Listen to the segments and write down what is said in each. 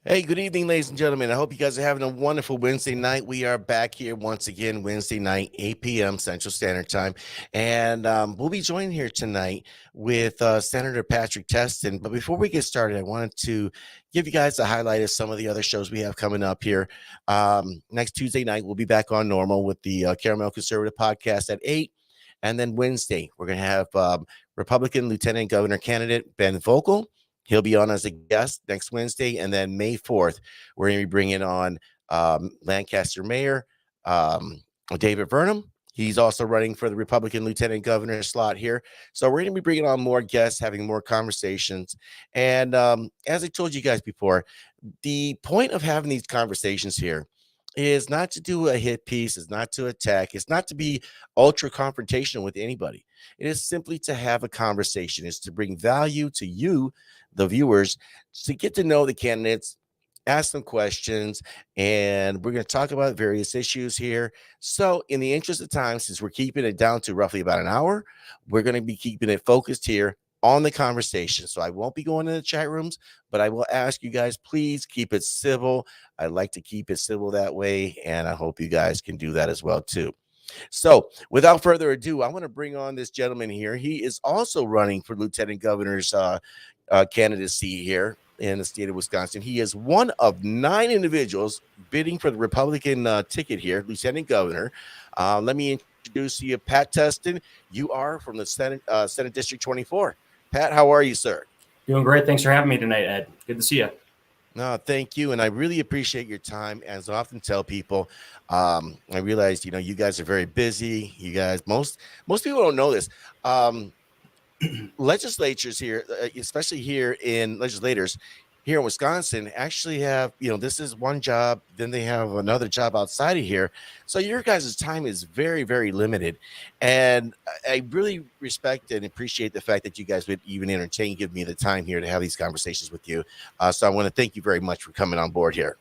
Hey, good evening, ladies and gentlemen. I hope you guys are having a wonderful Wednesday night. We are back here once again, Wednesday night, 8 p.m. Central Standard Time. And we'll be joined here tonight with Senator Patrick Testin. But before we get started, I wanted to give you guys a highlight of some of the other shows we have coming up here. Next Tuesday night, we'll be back on normal with the Caramel Conservative podcast at 8. And then Wednesday, we're going to have Republican Lieutenant Governor candidate Ben Vogel. He'll be on as a guest next Wednesday. And then May 4th, we're going to be bringing on Lancaster Mayor David Burnham. He's also running for the Republican Lieutenant Governor slot here. So we're going to be bringing on more guests, having more conversations. And as I told you guys before, the point of having these conversations here is not to do a hit piece, is not to attack, it's not to be ultra confrontational with anybody. It is simply to have a conversation, is to bring value to you, the viewers, to get to know the candidates, ask them questions, and we're going to talk about various issues here. So in the interest of time, since we're keeping it down to roughly about an hour, we're going to be keeping it focused here on the conversation. So I won't be going to the chat rooms, but I will ask you guys, please keep it civil. I like to keep it civil that way, and I hope you guys can do that as well too. So without further ado, I want to bring on this gentleman here. He is also running for lieutenant governor's candidacy here in the state of Wisconsin. He is one of 9 individuals bidding for the Republican ticket here, lieutenant governor. Let me introduce you, Pat Testin. You are from the Senate District 24. Pat, how are you, sir? Doing great. Thanks for having me tonight, Ed. Good to see you. No, thank you. And I really appreciate your time. As I often tell people, I realize, you guys are very busy. You guys, most people don't know this. Legislatures here, especially here in legislators here in Wisconsin, actually have, this is one job, then they have another job outside of here. So your guys' time is very, very limited. And I really respect and appreciate the fact that you guys would even entertain, give me the time here to have these conversations with you. So I want to thank you very much for coming on board here.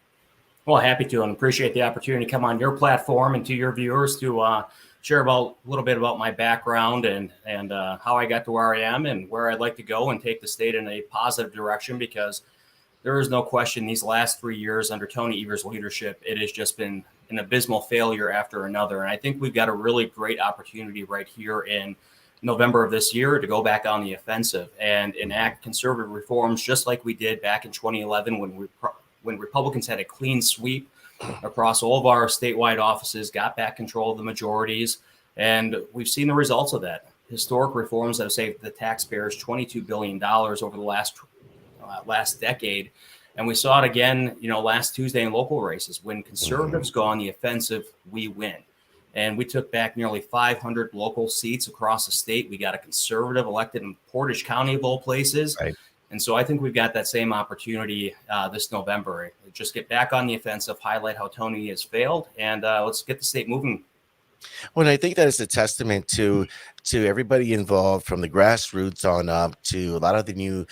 Well, happy to, and appreciate the opportunity to come on your platform and to your viewers to share a little bit about my background and how I got to where I am and where I'd like to go and take the state in a positive direction, because there is no question these last 3 years under Tony Evers' leadership, it has just been an abysmal failure after another. And I think we've got a really great opportunity right here in November of this year to go back on the offensive and enact conservative reforms just like we did back in 2011 when Republicans had a clean sweep across all of our statewide offices, got back control of the majorities. And we've seen the results of that. Historic reforms that have saved the taxpayers $22 billion over the last decade. And we saw it again, last Tuesday in local races. When conservatives go on the offensive, we win. And we took back nearly 500 local seats across the state. We got a conservative elected in Portage County of all places. Right. And so I think we've got that same opportunity this November. Just get back on the offensive, highlight how Tony has failed, and let's get the state moving. Well, I think that is a testament to everybody involved, from the grassroots on up to a lot of the new,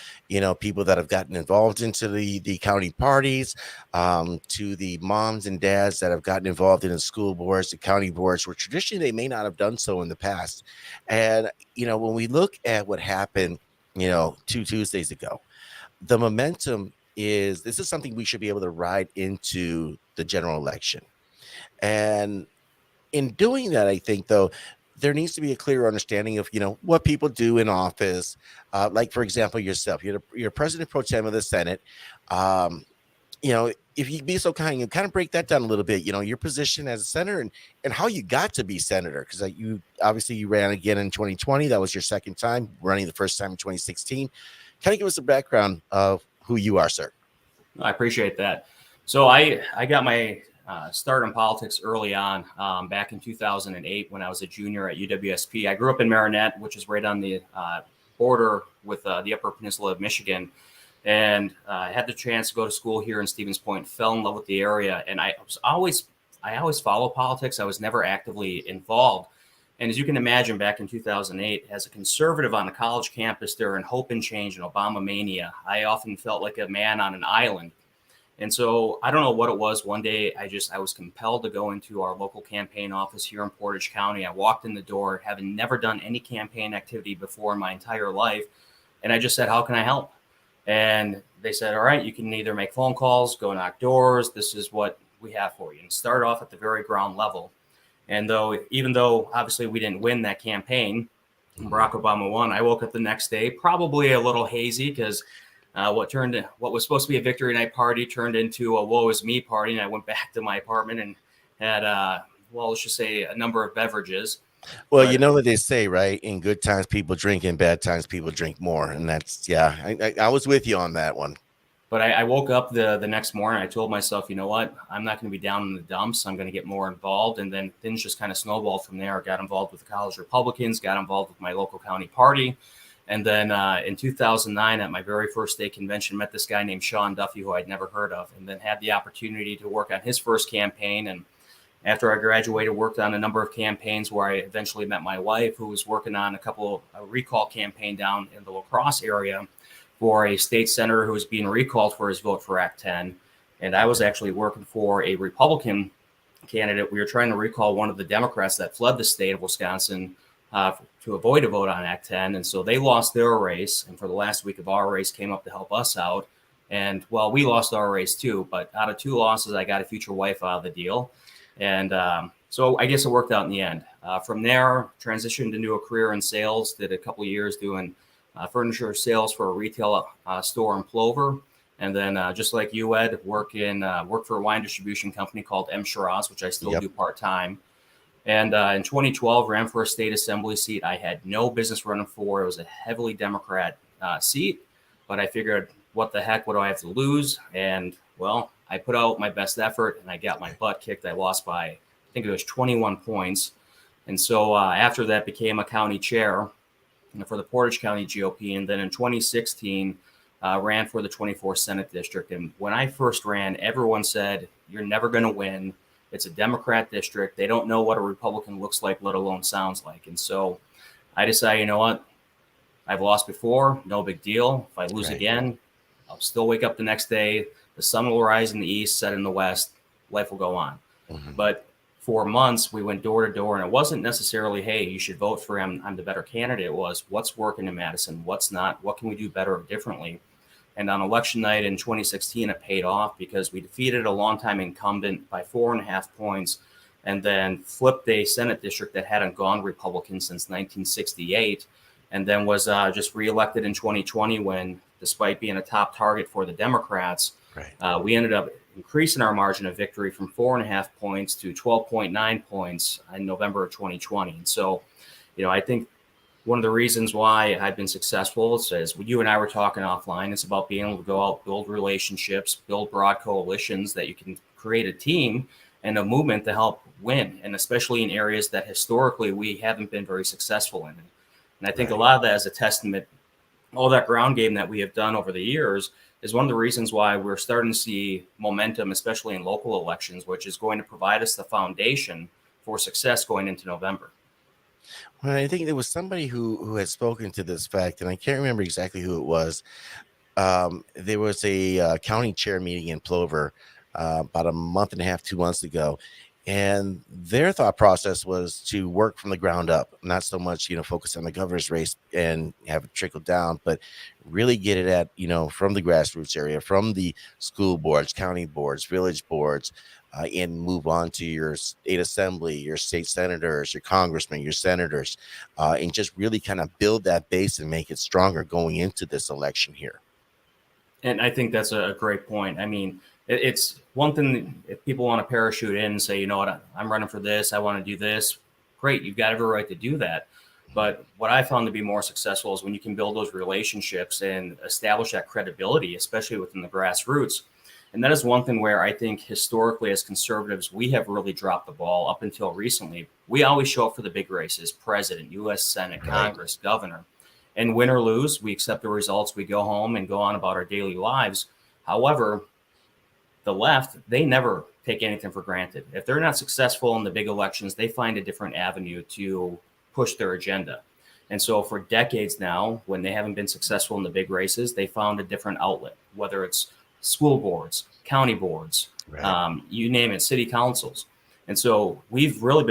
people that have gotten involved into the county parties, to the moms and dads that have gotten involved in the school boards, the county boards, where traditionally they may not have done so in the past. And, when we look at what happened, 2 Tuesdays ago, the momentum this is something we should be able to ride into the general election. And in doing that, I think, though, there needs to be a clear understanding of, what people do in office. Like, for example, yourself, you're president pro tem of the Senate. If you'd be so kind, you kind of break that down a little bit, your position as a senator and how you got to be senator. Because you ran again in 2020. That was your second time, running the first time in 2016. Kind of give us a background of who you are, sir. I appreciate that. So I got my start in politics early on, back in 2008 when I was a junior at UWSP. I grew up in Marinette, which is right on the border with the Upper Peninsula of Michigan. And I had the chance to go to school here in Stevens Point, fell in love with the area. And I always followed politics. I was never actively involved. And as you can imagine, back in 2008, as a conservative on a college campus during hope and change and Obama mania, I often felt like a man on an island. And so I don't know what it was. One day I was compelled to go into our local campaign office here in Portage County. I walked in the door, having never done any campaign activity before in my entire life. And I just said, how can I help? And they said, all right, you can either make phone calls, go knock doors. This is what we have for you. And start off at the very ground level. And even though obviously we didn't win that campaign, Barack Obama won, I woke up the next day probably a little hazy because what was supposed to be a victory night party turned into a woe is me party. And I went back to my apartment and had, let's just say a number of beverages. Well, you know what they say, right? In good times, people drink. In bad times, people drink more. And that's, I was with you on that one. But I woke up the next morning. I told myself, you know what? I'm not going to be down in the dumps. I'm going to get more involved. And then things just kind of snowballed from there. I got involved with the college Republicans, got involved with my local county party. And then in 2009, at my very first state convention, met this guy named Sean Duffy, who I'd never heard of, and then had the opportunity to work on his first campaign. And after I graduated, worked on a number of campaigns where I eventually met my wife, who was working on a recall campaign down in the La Crosse area for a state senator who was being recalled for his vote for Act 10. And I was actually working for a Republican candidate. We were trying to recall one of the Democrats that fled the state of Wisconsin to avoid a vote on Act 10. And so they lost their race. And for the last week of our race, came up to help us out. And well, we lost our race too. But out of 2 losses, I got a future wife out of the deal. And so I guess it worked out in the end. From there, transitioned into a career in sales, did a couple of years doing furniture sales for a retail store in Plover. And then just like you, Ed, work for a wine distribution company called M. Shiraz, which I still do part-time. And in 2012, ran for a state assembly seat I had no business running for. It was a heavily Democrat seat, but I figured, what the heck, what do I have to lose? And well, I put out my best effort and I got my butt kicked. I lost by, I think it was 21 points. And so after that, became a county chair for the Portage County GOP. And then in 2016, ran for the 24th Senate District. And when I first ran, everyone said, you're never going to win. It's a Democrat district. They don't know what a Republican looks like, let alone sounds like. And so I decided, you know what? I've lost before. No big deal. If I lose again, I'll still wake up the next day. The sun will rise in the east, set in the west. Life will go on. But for months, we went door to door, and it wasn't necessarily, hey, you should vote for him, I'm the better candidate. It was, what's working in Madison? What's not? What can we do better or differently? And on election night in 2016, it paid off because we defeated a longtime incumbent by 4.5 points and then flipped a Senate district that hadn't gone Republican since 1968, and then was just reelected in 2020 when, despite being a top target for the Democrats, we ended up increasing our margin of victory from 4.5 points to 12.9 points in November of 2020. And so, I think one of the reasons why I've been successful is you and I were talking offline. It's about being able to go out, build relationships, build broad coalitions that you can create a team and a movement to help win. And especially in areas that historically we haven't been very successful in. And I think a lot of that is a testament, all that ground game that we have done over the years is one of the reasons why we're starting to see momentum, especially in local elections, which is going to provide us the foundation for success going into November. Well, I think there was somebody who had spoken to this fact, and I can't remember exactly who it was. There was a county chair meeting in Plover about a month and a half, 2 months ago. And their thought process was to work from the ground up, not so much, focus on the governor's race and have it trickle down, but really get it at, from the grassroots area, from the school boards, county boards, village boards, and move on to your state assembly, your state senators, your congressmen, your senators, and just really kind of build that base and make it stronger going into this election here. And I think that's a great point. I mean, it's one thing if people want to parachute in and say, you know what, I'm running for this, I want to do this. Great, you've got every right to do that. But what I found to be more successful is when you can build those relationships and establish that credibility, especially within the grassroots. And that is one thing where I think historically as conservatives, we have really dropped the ball up until recently. We always show up for the big races, president, U.S. Senate, Congress, governor. And win or lose, we accept the results, we go home and go on about our daily lives. However, the left, they never take anything for granted. If they're not successful in the big elections, they find a different avenue to push their agenda. And so for decades now, when they haven't been successful in the big races, they found a different outlet, whether it's school boards, county boards, you name it, city councils. And so we've really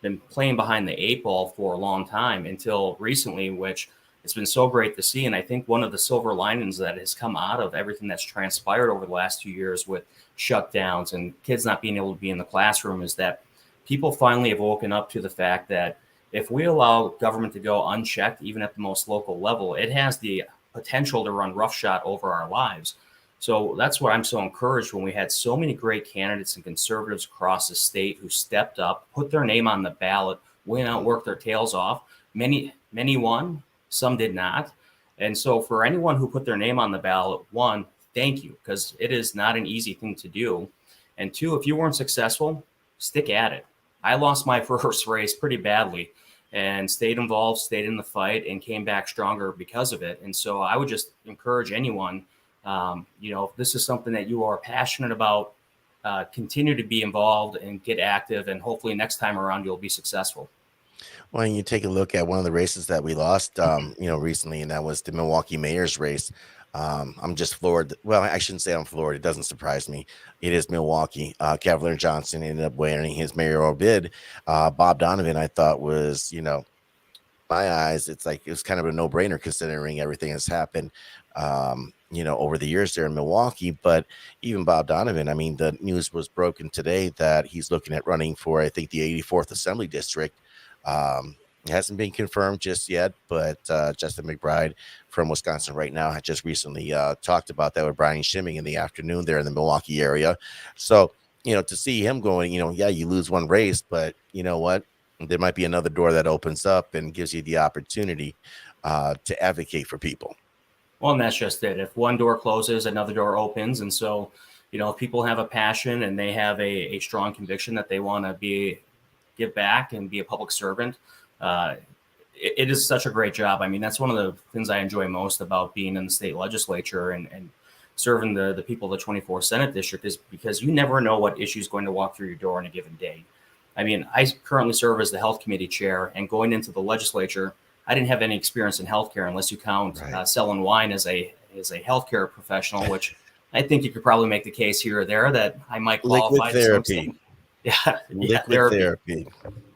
been playing behind the 8 ball for a long time until recently, which it's been so great to see. And I think one of the silver linings that has come out of everything that's transpired over the last 2 years with shutdowns and kids not being able to be in the classroom is that people finally have woken up to the fact that if we allow government to go unchecked, even at the most local level, it has the potential to run roughshod over our lives. So that's why I'm so encouraged when we had so many great candidates and conservatives across the state who stepped up, put their name on the ballot, went out, worked their tails off. Many won, some did not. And so for anyone who put their name on the ballot, one, thank you, because it is not an easy thing to do. And two, if you weren't successful, stick at it. I lost my first race pretty badly and stayed involved, stayed in the fight, and came back stronger because of it. And so I would just encourage anyone, if this is something that you are passionate about, continue to be involved and get active, and hopefully next time around you'll be successful. Well, you take a look at one of the races that we lost, recently, and that was the Milwaukee mayor's race. I'm just floored. Well, I shouldn't say I'm floored. It doesn't surprise me. It is Milwaukee. Cavalier Johnson ended up winning his mayoral bid. Bob Donovan, I thought was, my eyes, it's like it was kind of a no-brainer considering everything that's happened, over the years there in Milwaukee. But even Bob Donovan, I mean, the news was broken today that he's looking at running for, I think, the 84th Assembly District. It hasn't been confirmed just yet, but Justin McBride from Wisconsin right now had just recently talked about that with Brian Schimming in the afternoon there in the Milwaukee area. So, to see him going, you lose one race, but you know what? There might be another door that opens up and gives you the opportunity to advocate for people. Well, and that's just it. If one door closes, another door opens. And so, if people have a passion and they have a strong conviction that they want to give back and be a public servant, it is such a great job. I mean, that's one of the things I enjoy most about being in the state legislature and serving the people of the 24th Senate District is because you never know what issue is going to walk through your door on a given day. I mean, I currently serve as the health committee chair, and going into the legislature, I didn't have any experience in healthcare unless you count selling wine as a healthcare professional, which I think you could probably make the case here or there that I might qualify. Liquid therapy. Liquid therapy.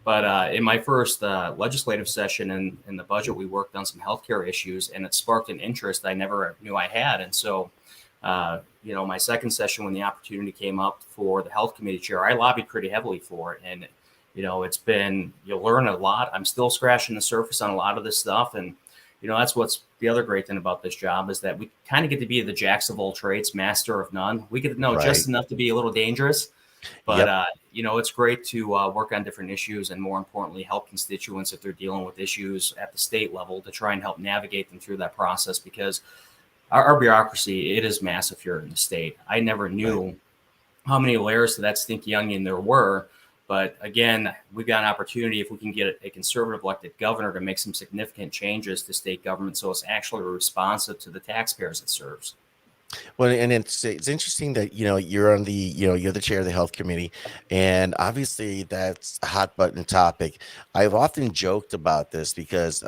But in my first legislative session in the budget, we worked on some healthcare issues, and it sparked an interest I never knew I had. And so, my second session, when the opportunity came up for the health committee chair, I lobbied pretty heavily for it. And, you'll learn a lot. I'm still scratching the surface on a lot of this stuff. And, that's what's the other great thing about this job is that we kind of get to be the jacks of all trades, master of none. We get to know just enough to be a little dangerous. But, it's great to work on different issues and, more importantly, help constituents if they're dealing with issues at the state level to try and help navigate them through that process, because our bureaucracy, it is massive here in the state. I never knew how many layers to that stinky onion there were. But again, we've got an opportunity if we can get a conservative elected governor to make some significant changes to state government so it's actually responsive to the taxpayers it serves. Well, and it's interesting that you're on the you're the chair of the health committee, and obviously that's a hot button topic. I've often joked about this because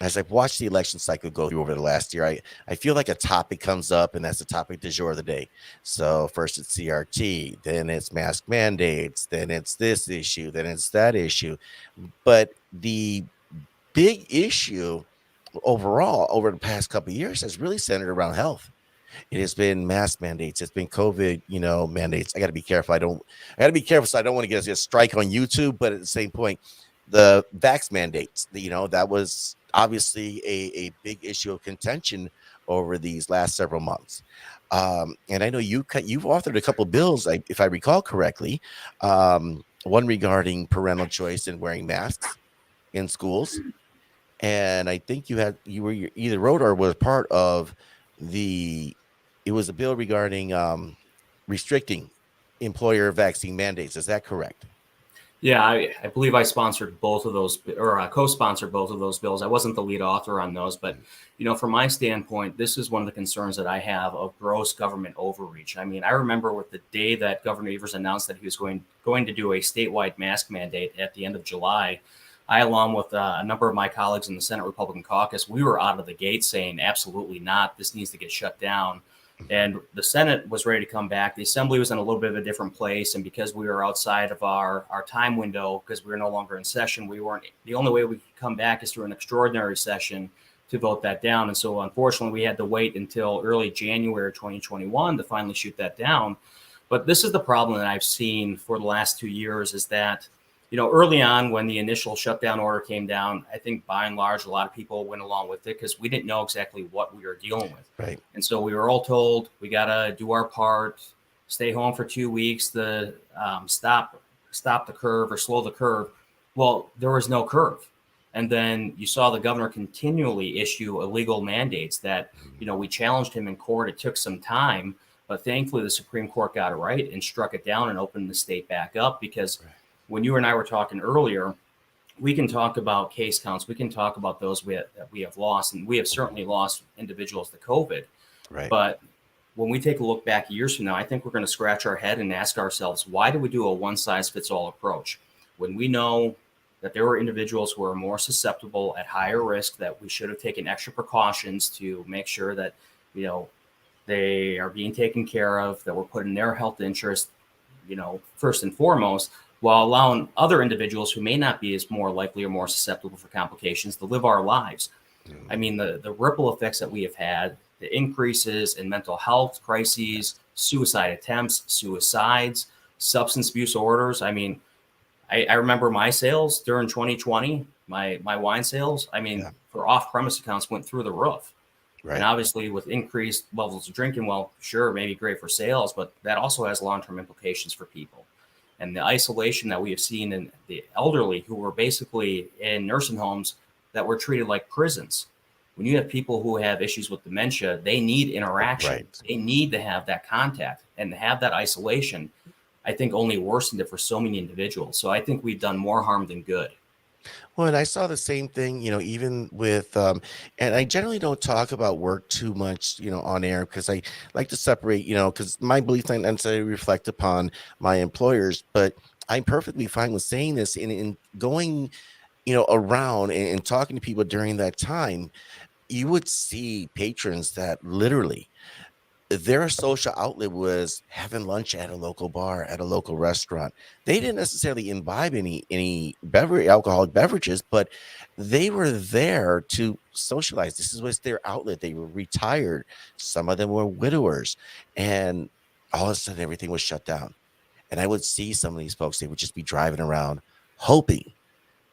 as I've watched the election cycle go through over the last year, I feel like a topic comes up, and that's the topic du jour of the day. So first it's CRT, then it's mask mandates, then it's this issue, then it's that issue. But the big issue overall over the past couple of years has really centered around health. It has been mask mandates. It's been COVID, mandates. I got to be careful. I got to be careful so I don't want to get a strike on YouTube. But at the same point, the vax mandates, that was obviously a big issue of contention over these last several months. And I know you've authored a couple of bills, if I recall correctly, one regarding parental choice in wearing masks in schools. And I think you either wrote or was part of it was a bill regarding restricting employer vaccine mandates. Is that correct? Yeah, I believe I sponsored both of those, or co-sponsored both of those bills. I wasn't the lead author on those, but from my standpoint, this is one of the concerns that I have of gross government overreach. I mean, I remember with the day that Governor Evers announced that he was going to do a statewide mask mandate at the end of July. I, along with a number of my colleagues in the Senate Republican caucus, we were out of the gate saying, absolutely not. This needs to get shut down. And the Senate was ready to come back. The Assembly was in a little bit of a different place. And because we were outside of our time window, because we were no longer in session, the only way we could come back is through an extraordinary session vote that down. And so unfortunately, we had to wait until early January 2021 to finally shoot that down. But this is the problem that I've seen for the last 2 years is that, early on when the initial shutdown order came down, I think by and large, a lot of people went along with it because we didn't know exactly what we were dealing with. Right. And so we were all told we got to do our part, stay home for 2 weeks to stop the curve or slow the curve. Well, there was no curve. And then you saw the governor continually issue illegal mandates that, we challenged him in court. It took some time, but thankfully the Supreme Court got it right and struck it down and opened the state back up. Because when you and I were talking earlier, we can talk about case counts. We can talk about those that we have lost, and we have certainly lost individuals to COVID. Right. But when we take a look back years from now, I think we're going to scratch our head and ask ourselves, why do we do a one-size-fits-all approach when we know that there were individuals who are more susceptible at higher risk, that we should have taken extra precautions to make sure that, they are being taken care of, that we're putting their health interest, first and foremost, while allowing other individuals who may not be as more likely or more susceptible for complications to live our lives. I mean, the ripple effects that we have had, the increases in mental health crises, suicide attempts, suicides, substance abuse orders. I mean, I remember my sales during 2020, my wine sales, for off-premise accounts went through the roof. Right. And obviously with increased levels of drinking, well, sure, maybe great for sales, but that also has long-term implications for people. And the isolation that we have seen in the elderly who were basically in nursing homes that were treated like prisons. When you have people who have issues with dementia, they need interaction. Right. They need to have that contact, and to have that isolation, I think only worsened it for so many individuals. So I think we've done more harm than good. Well, and I saw the same thing, even with, and I generally don't talk about work too much, on air, because I like to separate, because my beliefs don't necessarily reflect upon my employers, but I'm perfectly fine with saying this in going, around and talking to people during that time. You would see patrons that literally their social outlet was having lunch at a local bar, at a local restaurant. They didn't necessarily imbibe any alcoholic beverages, but they were there to socialize. This was their outlet. They were retired. Some of them were widowers, and all of a sudden everything was shut down. And I would see some of these folks, they would just be driving around hoping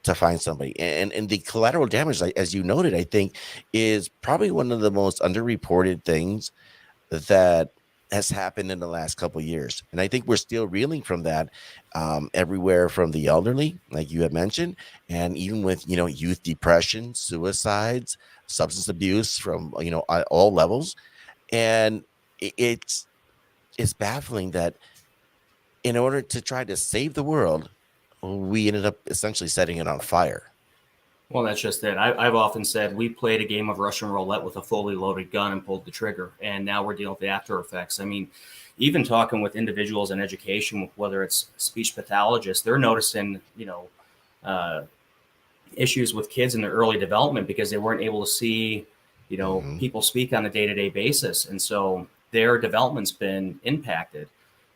to find somebody. And the collateral damage, as you noted, I think is probably one of the most underreported things that has happened in the last couple of years. And I think we're still reeling from that, everywhere from the elderly, like you had mentioned, and even with, youth depression, suicides, substance abuse from, at all levels. And it's baffling that in order to try to save the world, we ended up essentially setting it on fire. Well, that's just it. I've often said we played a game of Russian roulette with a fully loaded gun and pulled the trigger, and now we're dealing with the after effects. I mean, even talking with individuals in education, whether it's speech pathologists, they're noticing, issues with kids in their early development because they weren't able to see, people speak on a day-to-day basis. And so their development's been impacted.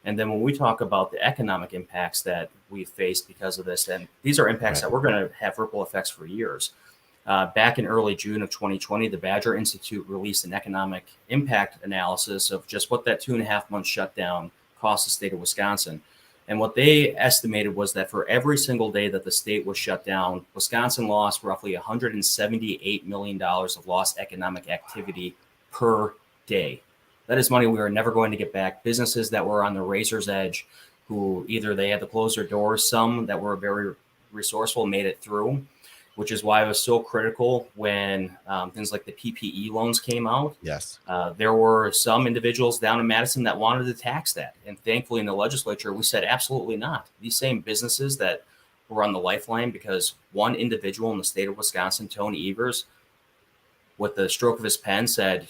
And then when we talk about the economic impacts that we've faced because of this, and these are impacts that we're going to have ripple effects for years. Back in early June of 2020, the Badger Institute released an economic impact analysis of just what that 2.5-month shutdown cost the state of Wisconsin. And what they estimated was that for every single day that the state was shut down, Wisconsin lost roughly $178 million of lost economic activity per day. That is money we are never going to get back. Businesses that were on the razor's edge, who either they had to close their doors, some that were very resourceful made it through, which is why it was so critical when things like the PPE loans came out. Yes. There were some individuals down in Madison that wanted to tax that. And thankfully in the legislature, we said absolutely not. These same businesses that were on the lifeline because one individual in the state of Wisconsin, Tony Evers, with the stroke of his pen said,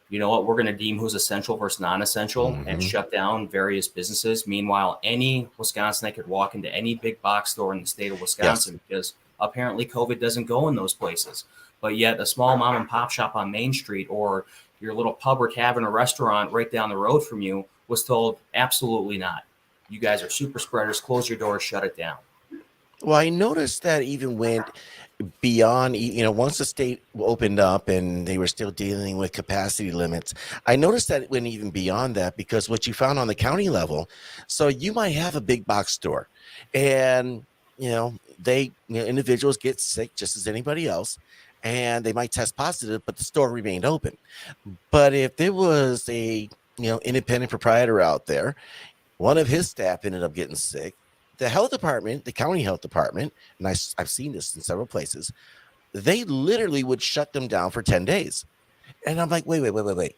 you know what, we're going to deem who's essential versus non-essential and shut down various businesses. Meanwhile, any Wisconsinite could walk into any big box store in the state of Wisconsin because apparently COVID doesn't go in those places. But yet a small mom and pop shop on Main Street or your little pub or tavern or restaurant right down the road from you was told, absolutely not. You guys are super spreaders. Close your doors, shut it down. Well, I noticed that even when beyond, once the state opened up and they were still dealing with capacity limits, I noticed that it went even beyond that, because what you found on the county level, so you might have a big box store, and individuals get sick just as anybody else, and they might test positive, but the store remained open. But if there was a independent proprietor out there, one of his staff ended up getting sick. The health department, the county health department, and I've seen this in several places, they literally would shut them down for 10 days. And I'm like, wait.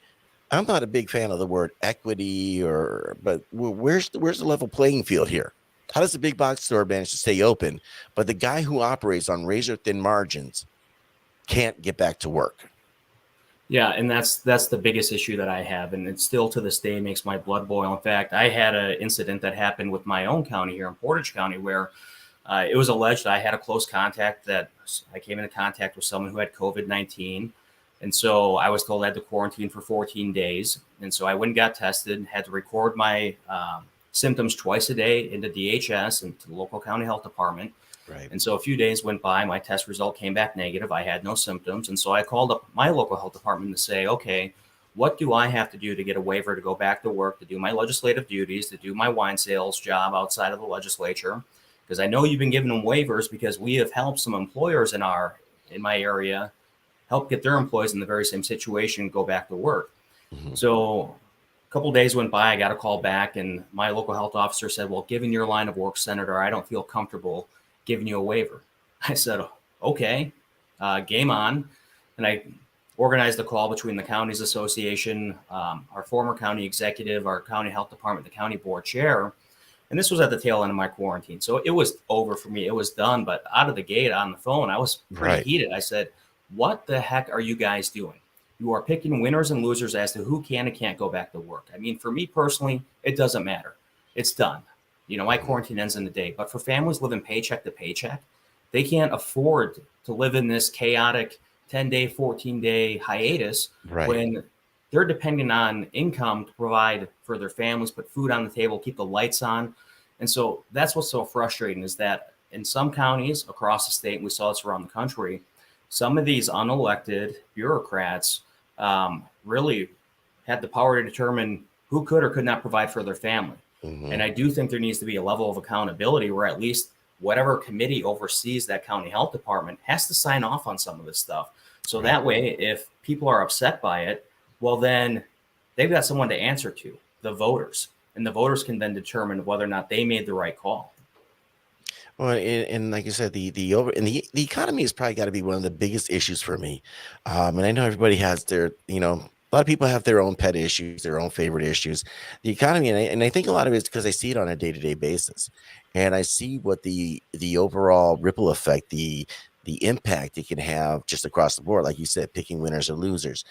I'm not a big fan of the word equity, but where's the level playing field here? How does a big box store manage to stay open, but the guy who operates on razor thin margins can't get back to work? Yeah, and that's the biggest issue that I have, and it still to this day makes my blood boil. In fact, I had an incident that happened with my own county here in Portage County, where it was alleged I had a close contact, that I came into contact with someone who had COVID-19. And so I was told I had to quarantine for 14 days. And so I went and got tested, had to record my symptoms twice a day into DHS and to the local county health department. Right. And so a few days went by, my test result came back negative. I had no symptoms. And so I called up my local health department to say, okay, what do I have to do to get a waiver to go back to work, to do my legislative duties, to do my wine sales job outside of the legislature? Because I know you've been giving them waivers, because we have helped some employers in my area help get their employees in the very same situation go back to work. Mm-hmm. So a couple of days went by, I got a call back, and my local health officer said, well, given your line of work, Senator, I don't feel comfortable giving you a waiver. I said, okay, game on. And I organized a call between the counties association, our former county executive, our county health department, the county board chair. And this was at the tail end of my quarantine. So it was over for me. It was done. But out of the gate on the phone, I was pretty heated. I said, what the heck are you guys doing? You are picking winners and losers as to who can and can't go back to work. I mean, for me personally, it doesn't matter. It's done. My quarantine ends in a day. But for families living paycheck to paycheck, they can't afford to live in this chaotic 10-day, 14-day hiatus when they're depending on income to provide for their families, put food on the table, keep the lights on. And so that's what's so frustrating, is that in some counties across the state, and we saw this around the country, some of these unelected bureaucrats really had the power to determine who could or could not provide for their family. Mm-hmm. And I do think there needs to be a level of accountability where at least whatever committee oversees that county health department has to sign off on some of this stuff. So that way, if people are upset by it, well, then they've got someone to answer to, the voters. And the voters can then determine whether or not they made the right call. Well, and like I said, the economy has probably got to be one of the biggest issues for me. And I know everybody has their, a lot of people have their own pet issues, their own favorite issues. The economy, and I think a lot of it is because I see it on a day-to-day basis, and I see what the overall ripple effect, the impact it can have just across the board. Like you said, picking winners or losers.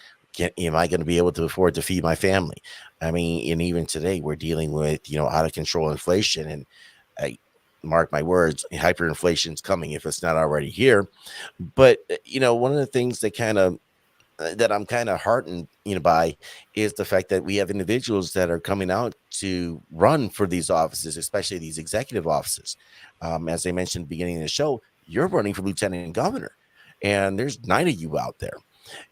Am I going to be able to afford to feed my family? I mean, and even today we're dealing with out of control inflation, and I mark my words, hyperinflation is coming if it's not already here. But one of the things that I'm kind of heartened by is the fact that we have individuals that are coming out to run for these offices, especially these executive offices. As I mentioned at the beginning of the show, you're running for lieutenant governor, and there's 9 of you out there.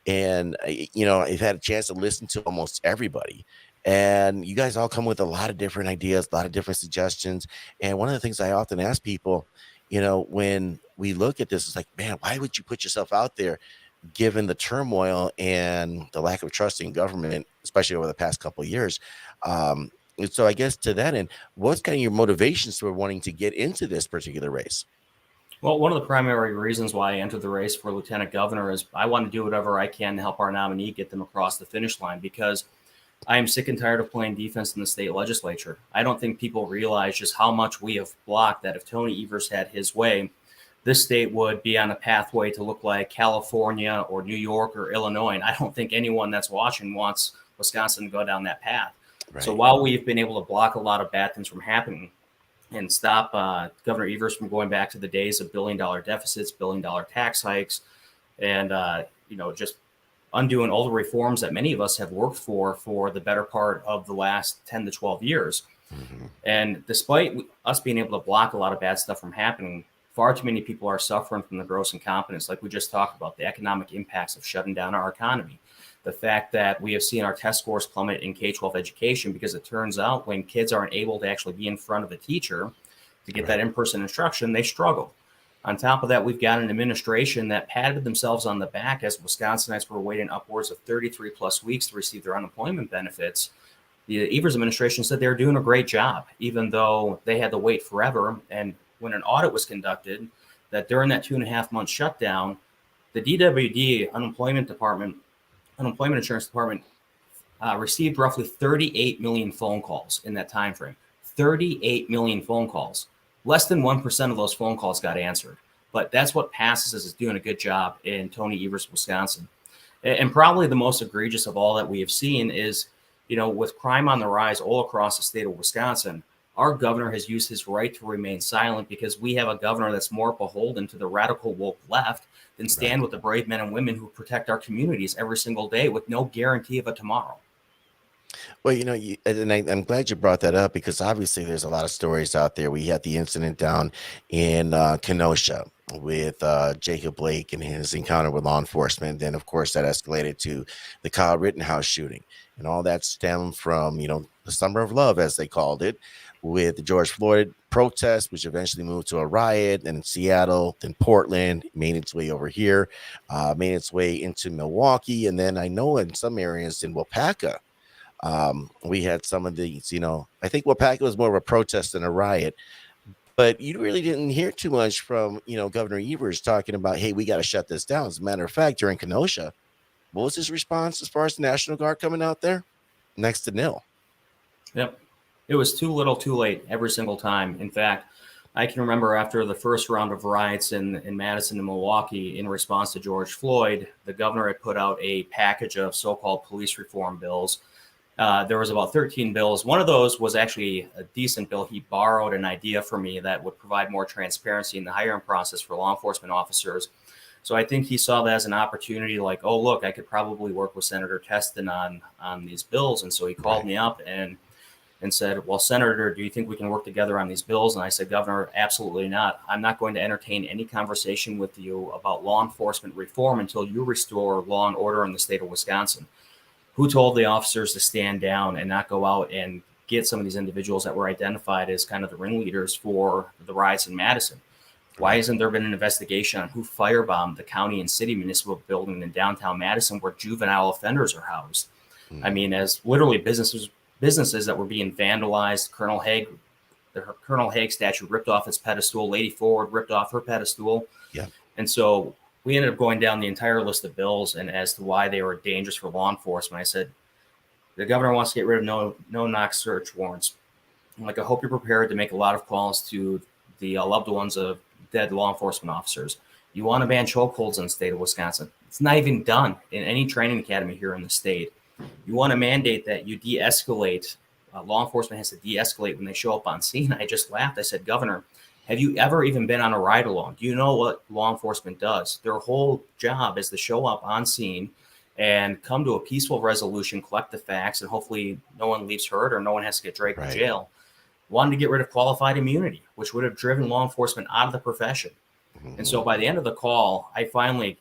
And I've had a chance to listen to almost everybody, and you guys all come with a lot of different ideas, a lot of different suggestions. And one of the things I often ask people, when we look at this, is like, man, why would you put yourself out there given the turmoil and the lack of trust in government, especially over the past couple of years? And so I guess to that end, what's kind of your motivations for wanting to get into this particular race? Well, one of the primary reasons why I entered the race for lieutenant governor is I want to do whatever I can to help our nominee get them across the finish line, because I am sick and tired of playing defense in the state legislature. I don't think people realize just how much we have blocked that. If Tony Evers had his way, this state would be on a pathway to look like California or New York or Illinois. And I don't think anyone that's watching wants Wisconsin to go down that path. Right. So while we've been able to block a lot of bad things from happening and stop Governor Evers from going back to the days of billion-dollar deficits, billion-dollar tax hikes, and just undoing all the reforms that many of us have worked for the better part of the last 10 to 12 years. Mm-hmm. And despite us being able to block a lot of bad stuff from happening, far too many people are suffering from the gross incompetence, like we just talked about, the economic impacts of shutting down our economy. The fact that we have seen our test scores plummet in K-12 education because it turns out when kids aren't able to actually be in front of a teacher to get that in-person instruction, they struggle. On top of that, we've got an administration that patted themselves on the back as Wisconsinites were waiting upwards of 33 plus weeks to receive their unemployment benefits. The Evers administration said they were doing a great job, even though they had to wait forever. And when an audit was conducted, that during that 2.5 month shutdown, the DWD Unemployment Insurance Department received roughly 38 million phone calls in that time frame. 38 million phone calls. Less than 1% of those phone calls got answered. But that's what passes as doing a good job in Tony Evers, Wisconsin. And probably the most egregious of all that we have seen is, with crime on the rise all across the state of Wisconsin, our governor has used his right to remain silent because we have a governor that's more beholden to the radical woke left than stand with the brave men and women who protect our communities every single day with no guarantee of a tomorrow. Well, I'm glad you brought that up because obviously there's a lot of stories out there. We had the incident down in Kenosha with Jacob Blake and his encounter with law enforcement. Then, of course, that escalated to the Kyle Rittenhouse shooting. And all that stemmed from, the Summer of Love, as they called it, with the George Floyd protest, which eventually moved to a riot, and in Seattle, then Portland, made its way over here, made its way into Milwaukee. And then I know in some areas in Wapaka, we had some of these, I think Wapaka was more of a protest than a riot, but you really didn't hear too much from, Governor Evers talking about, hey, we got to shut this down. As a matter of fact, during Kenosha, what was his response as far as the National Guard coming out there? Next to nil. Yep. It was too little, too late every single time. In fact, I can remember after the first round of riots in Madison and Milwaukee in response to George Floyd, the governor had put out a package of so-called police reform bills. There was about 13 bills. One of those was actually a decent bill. He borrowed an idea from me that would provide more transparency in the hiring process for law enforcement officers. So I think he saw that as an opportunity, like, oh, look, I could probably work with Senator Testin on these bills. And so he called me up and said, well, Senator, do you think we can work together on these bills? And I said, Governor, absolutely not. I'm not going to entertain any conversation with you about law enforcement reform until you restore law and order in the state of Wisconsin. Who told the officers to stand down and not go out and get some of these individuals that were identified as kind of the ringleaders for the riots in Madison? Why hasn't there been an investigation on who firebombed the county and city municipal building in downtown Madison where juvenile offenders are housed? I mean, as literally businesses that were being vandalized, the Colonel Haig statue ripped off its pedestal, Lady Ford ripped off her pedestal. Yeah. And so we ended up going down the entire list of bills and as to why they were dangerous for law enforcement. I said, the governor wants to get rid of no-knock search warrants. I'm like, I hope you're prepared to make a lot of calls to the loved ones of dead law enforcement officers. You want to ban chokeholds in the state of Wisconsin. It's not even done in any training academy here in the state. You want to mandate that you de-escalate. Law enforcement has to de-escalate when they show up on scene. I just laughed. I said, Governor, have you ever even been on a ride along? Do you know what law enforcement does? Their whole job is to show up on scene and come to a peaceful resolution, collect the facts, and hopefully no one leaves hurt or no one has to get dragged to jail. Wanted to get rid of qualified immunity, which would have driven law enforcement out of the profession. And so by the end of the call, I finally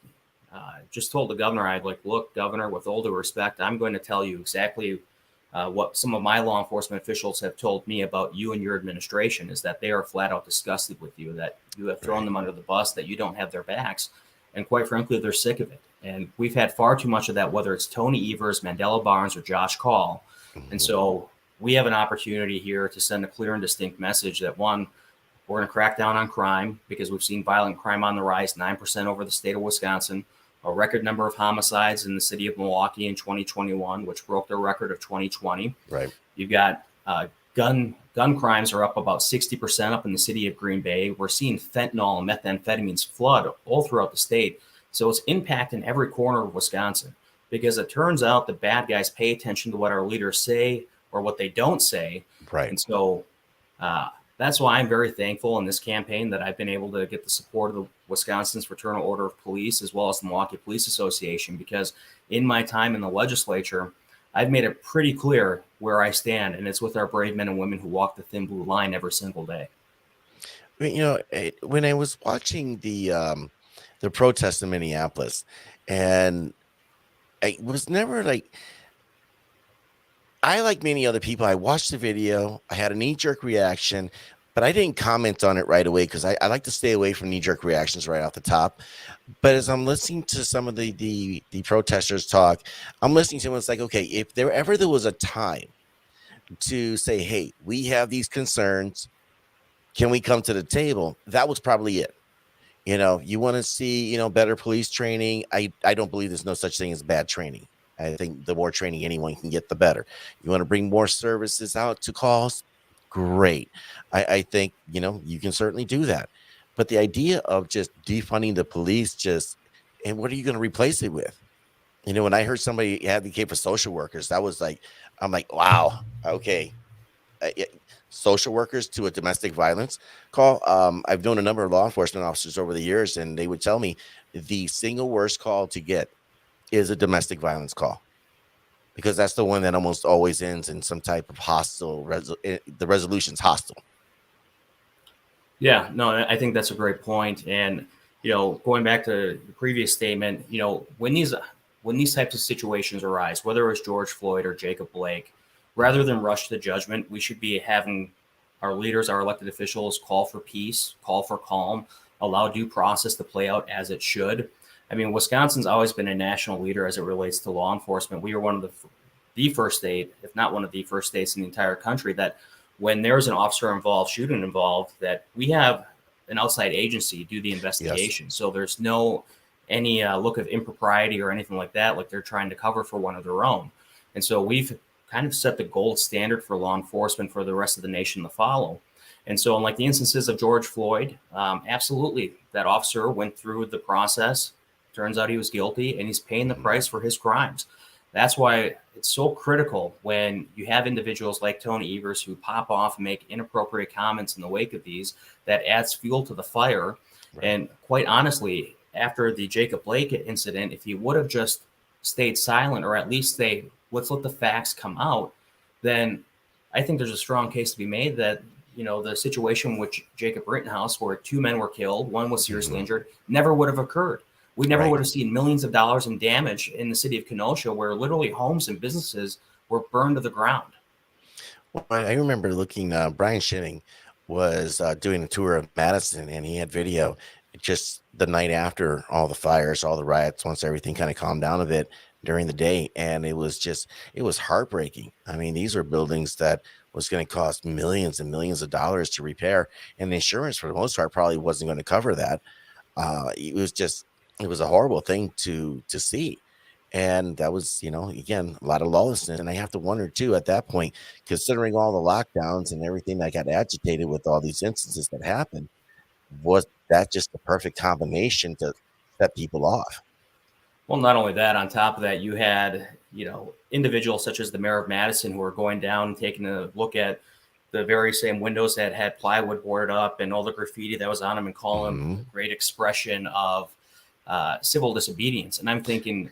just told the governor, I'd like, look, Governor, with all due respect, I'm going to tell you exactly what some of my law enforcement officials have told me about you and your administration is that they are flat out disgusted with you, that you have thrown them under the bus, that you don't have their backs. And quite frankly, they're sick of it. And we've had far too much of that, whether it's Tony Evers, Mandela Barnes, or Josh Call. And so we have an opportunity here to send a clear and distinct message that, one, we're going to crack down on crime because we've seen violent crime on the rise, 9% over the state of Wisconsin, a record number of homicides in the city of Milwaukee in 2021, which broke their record of 2020. Right. You've got gun crimes are up about 60% up in the city of Green Bay. We're seeing fentanyl and methamphetamines flood all throughout the state. So it's impacting every corner of Wisconsin because it turns out the bad guys pay attention to what our leaders say or what they don't say. Right. And so that's why I'm very thankful in this campaign that I've been able to get the support of the Wisconsin's Fraternal Order of Police as well as the Milwaukee Police Association, because in my time in the legislature, I've made it pretty clear where I stand, and it's with our brave men and women who walk the thin blue line every single day. When I was watching the protest in Minneapolis, and I was never like I, like many other people, I watched the video, I had a knee-jerk reaction, but I didn't comment on it right away because I like to stay away from knee-jerk reactions right off the top. But as I'm listening to some of the protesters talk, I'm listening to them. It's like, okay, if there was a time to say, hey, we have these concerns, can we come to the table? That was probably it. You want to see, better police training. I don't believe there's no such thing as bad training. I think the more training anyone can get, the better. You want to bring more services out to calls? Great. I think, you can certainly do that. But the idea of just defunding the police, and what are you going to replace it with? When I heard somebody advocate for social workers, that was like, I'm like, wow, okay. Social workers to a domestic violence call. I've known a number of law enforcement officers over the years, and they would tell me the single worst call to get is a domestic violence call because that's the one that almost always ends in some type of hostile. The resolution's hostile. Yeah, no, I think that's a great point. And going back to the previous statement, when these types of situations arise, whether it was George Floyd or Jacob Blake, rather than rush to judgment, we should be having our leaders, our elected officials, call for peace, call for calm, allow due process to play out as it should. I mean, Wisconsin's always been a national leader as it relates to law enforcement. We are one of the first state, if not one of the first states in the entire country, that when there's an officer involved, shooting involved, that we have an outside agency do the investigation. Yes. So there's no any look of impropriety or anything like that, like they're trying to cover for one of their own. And so we've kind of set the gold standard for law enforcement for the rest of the nation to follow. And so, unlike the instances of George Floyd, absolutely, that officer went through the process. Turns out he was guilty, and he's paying the price for his crimes. That's why it's so critical when you have individuals like Tony Evers who pop off and make inappropriate comments in the wake of these. That adds fuel to the fire. Right. And quite honestly, after the Jacob Blake incident, if he would have just stayed silent, or at least say, let's let the facts come out, then I think there's a strong case to be made that, the situation with Jacob Rittenhouse, where two men were killed, one was seriously injured, never would have occurred. We never would have seen millions of dollars in damage in the city of Kenosha, where literally homes and businesses were burned to the ground. Well, I remember looking, Brian Shinning was doing a tour of Madison, and he had video just the night after all the fires, all the riots, once everything kind of calmed down a bit during the day. And it was heartbreaking. I mean, these are buildings that was going to cost millions and millions of dollars to repair. And the insurance, for the most part, probably wasn't going to cover that. It was a horrible thing to see. And that was, again, a lot of lawlessness. And I have to wonder, too, at that point, considering all the lockdowns and everything that got agitated with all these instances that happened, was that just the perfect combination to set people off? Well, not only that, on top of that, you had, individuals such as the mayor of Madison who are going down and taking a look at the very same windows that had plywood boarded up and all the graffiti that was on them and calling them a great expression of civil disobedience. And I'm thinking,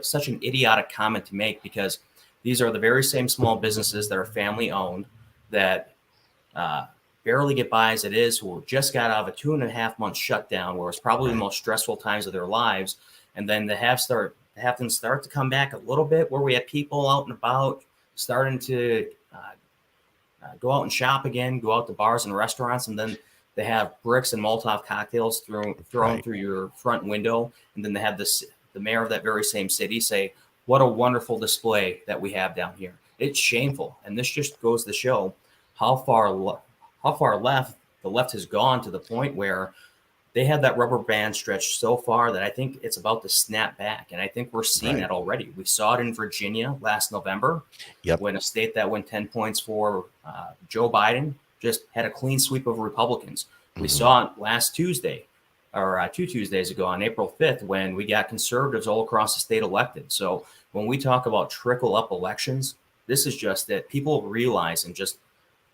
such an idiotic comment to make, because these are the very same small businesses that are family owned, that barely get by as it is, who just got out of a 2.5 month shutdown, where it's probably the most stressful times of their lives. And then to have them start to come back a little bit, where we have people out and about starting to go out and shop again, go out to bars and restaurants, and then they have bricks and Molotov cocktails thrown through your front window. And then they have the mayor of that very same city say, what a wonderful display that we have down here. It's shameful. And this just goes to show how far left the left has gone, to the point where they had that rubber band stretched so far that I think it's about to snap back. And I think we're seeing that already. We saw it in Virginia last November, when a state that went 10 points for Joe Biden just had a clean sweep of Republicans. We saw it last Tuesday, or 2 Tuesdays ago, on April 5th, when we got conservatives all across the state elected. So when we talk about trickle up elections, this is just that people realize, and just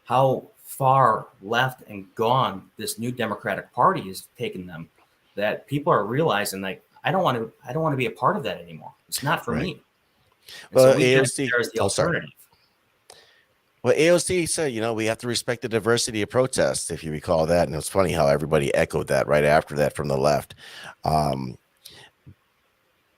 how far left and gone this new Democratic Party has taken them, that people are realizing, like, I don't want to be a part of that anymore. It's not for me. Well, so AOC, there's the alternative. Well, AOC said, we have to respect the diversity of protests, if you recall that. And it's funny how everybody echoed that right after that from the left. Um,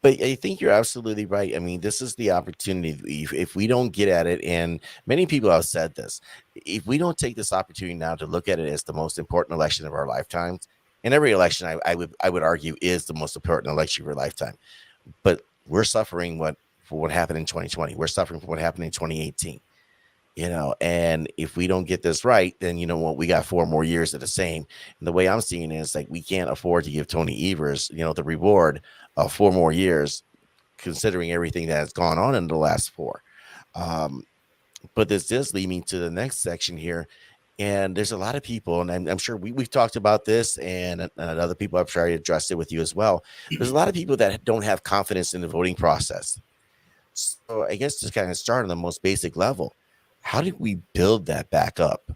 but I think you're absolutely right. I mean, this is the opportunity. If we don't get at it, and many people have said this, if we don't take this opportunity now to look at it as the most important election of our lifetimes, and every election I would argue is the most important election of your lifetime. But we're suffering for what happened in 2020. We're suffering for what happened in 2018. And if we don't get this right, then you know what, we got 4 more years of the same. And the way I'm seeing it is like we can't afford to give Tony Evers, the reward of 4 more years, considering everything that has gone on in the last four. Um, but this does lead me to the next section here. And there's a lot of people, and I'm sure we've talked about this, and other people I've tried to address it with you as well. There's a lot of people that don't have confidence in the voting process. So I guess just kind of start on the most basic level. How did we build that back up?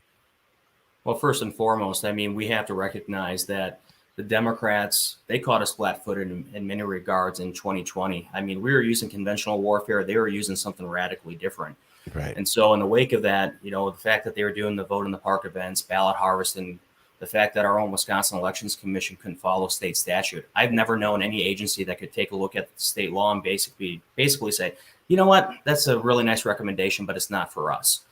Well, first and foremost, I mean, we have to recognize that the Democrats, they caught us flat-footed in many regards in 2020. I mean, we were using conventional warfare. They were using something radically different. Right. And so in the wake of that, the fact that they were doing the vote in the park events, ballot harvesting, the fact that our own Wisconsin Elections Commission couldn't follow state statute. I've never known any agency that could take a look at the state law and basically say, you know what, that's a really nice recommendation, but it's not for us.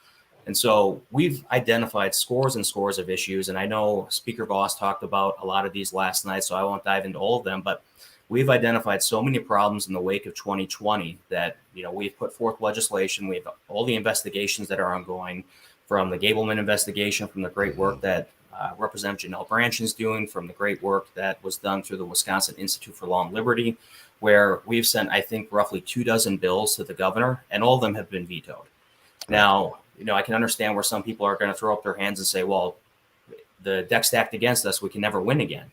And so we've identified scores and scores of issues. And I know Speaker Voss talked about a lot of these last night, so I won't dive into all of them, but we've identified so many problems in the wake of 2020 that, we've put forth legislation. We have all the investigations that are ongoing, from the Gableman investigation, from the great work that Representative Janelle Branch is doing, from the great work that was done through the Wisconsin Institute for Law and Liberty, where we've sent, I think, roughly 24 bills to the governor, and all of them have been vetoed. Now, I can understand where some people are going to throw up their hands and say, well, the deck stacked against us, we can never win again.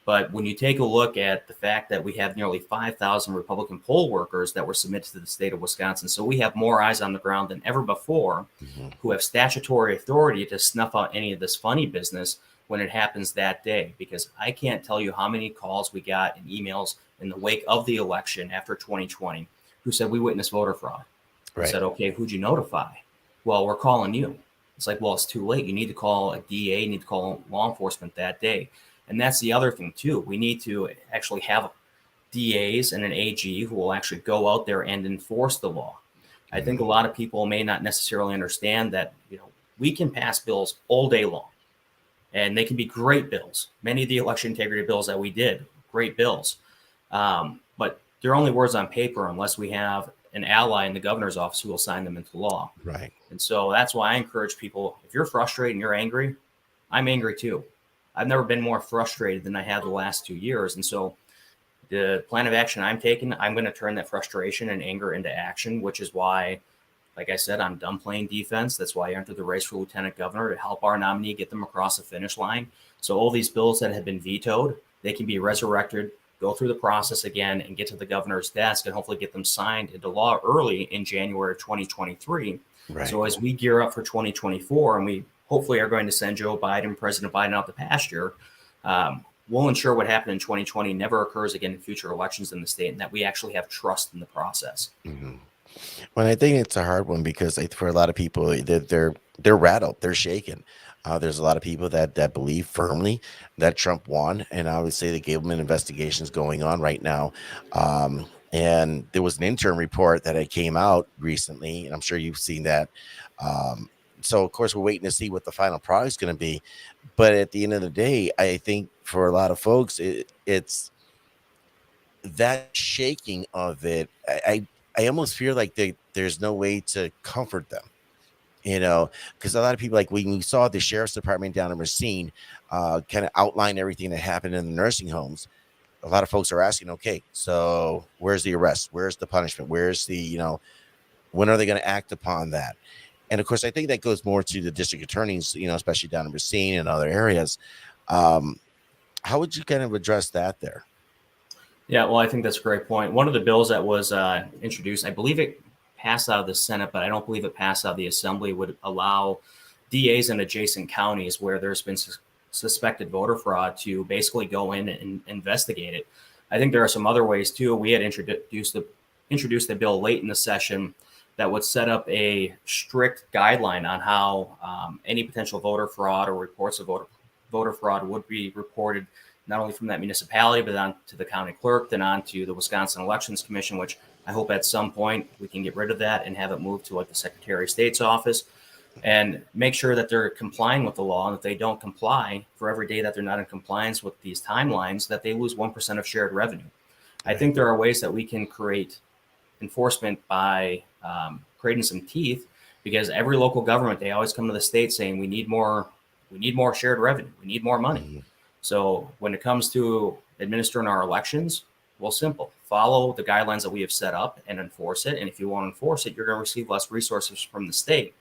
But when you take a look at the fact that we have nearly 5,000 Republican poll workers that were submitted to the state of Wisconsin, so we have more eyes on the ground than ever before, who have statutory authority to snuff out any of this funny business when it happens that day. Because I can't tell you how many calls we got and emails in the wake of the election after 2020 who said we witnessed voter fraud. Right. I said, okay, who'd you notify? Well, we're calling you. It's like, well, it's too late. You need to call a DA, you need to call law enforcement that day. And that's the other thing, too. We need to actually have DAs and an AG who will actually go out there and enforce the law. I think a lot of people may not necessarily understand that, we can pass bills all day long, and they can be great bills. Many of the election integrity bills that we did, great bills. But they're only words on paper unless we have an ally in the governor's office who will sign them into law. Right. And so that's why I encourage people, if you're frustrated and you're angry, I'm angry too. I've never been more frustrated than I have the last 2 years. And so the plan of action I'm taking, I'm going to turn that frustration and anger into action, which is why, like I said, I'm done playing defense. That's why I entered the race for lieutenant governor, to help our nominee get them across the finish line. So all these bills that have been vetoed, they can be resurrected, go through the process again, and get to the governor's desk and hopefully get them signed into law early in January of 2023. Right. So as we gear up for 2024, and we hopefully are going to send President Biden out the pasture, we'll ensure what happened in 2020 never occurs again in future elections in the state, and that we actually have trust in the process. Well, I think it's a hard one because for a lot of people, they're rattled, they're shaken. There's a lot of people that believe firmly that Trump won, and obviously the Gableman investigation is going on right now. And there was an interim report that came out recently, and I'm sure you've seen that. So, of course, we're waiting to see what the final product is going to be. But at the end of the day, I think for a lot of folks, it's that shaking of it. I almost feel like there's no way to comfort them, because a lot of people, like when we saw the sheriff's department down in Racine kind of outline everything that happened in the nursing homes, a lot of folks are asking, okay, so where's the arrest? Where's the punishment? Where's the, when are they going to act upon that? And of course, I think that goes more to the district attorneys, especially down in Racine and other areas. How would you kind of address that there? Yeah, well, I think that's a great point. One of the bills that was introduced, I believe it passed out of the Senate, but I don't believe it passed out of the Assembly, would allow DAs in adjacent counties where there's been suspected voter fraud to basically go in and investigate it. I think there are some other ways too. We had introduced the bill late in the session that would set up a strict guideline on how any potential voter fraud or reports of voter fraud would be reported, not only from that municipality, but on to the county clerk, then on to the Wisconsin Elections Commission, which I hope at some point we can get rid of that and have it moved to like the Secretary of State's office, and make sure that they're complying with the law. And if they don't comply, for every day that they're not in compliance with these timelines, that they lose 1% of shared revenue. I think there are ways that we can create enforcement by creating some teeth, because every local government, they always come to the state saying we need more shared revenue, we need more money. Mhm. So when it comes to administering our elections, well, simple, follow the guidelines that we have set up and enforce it. And if you won't enforce it, you're going to receive less resources from the state.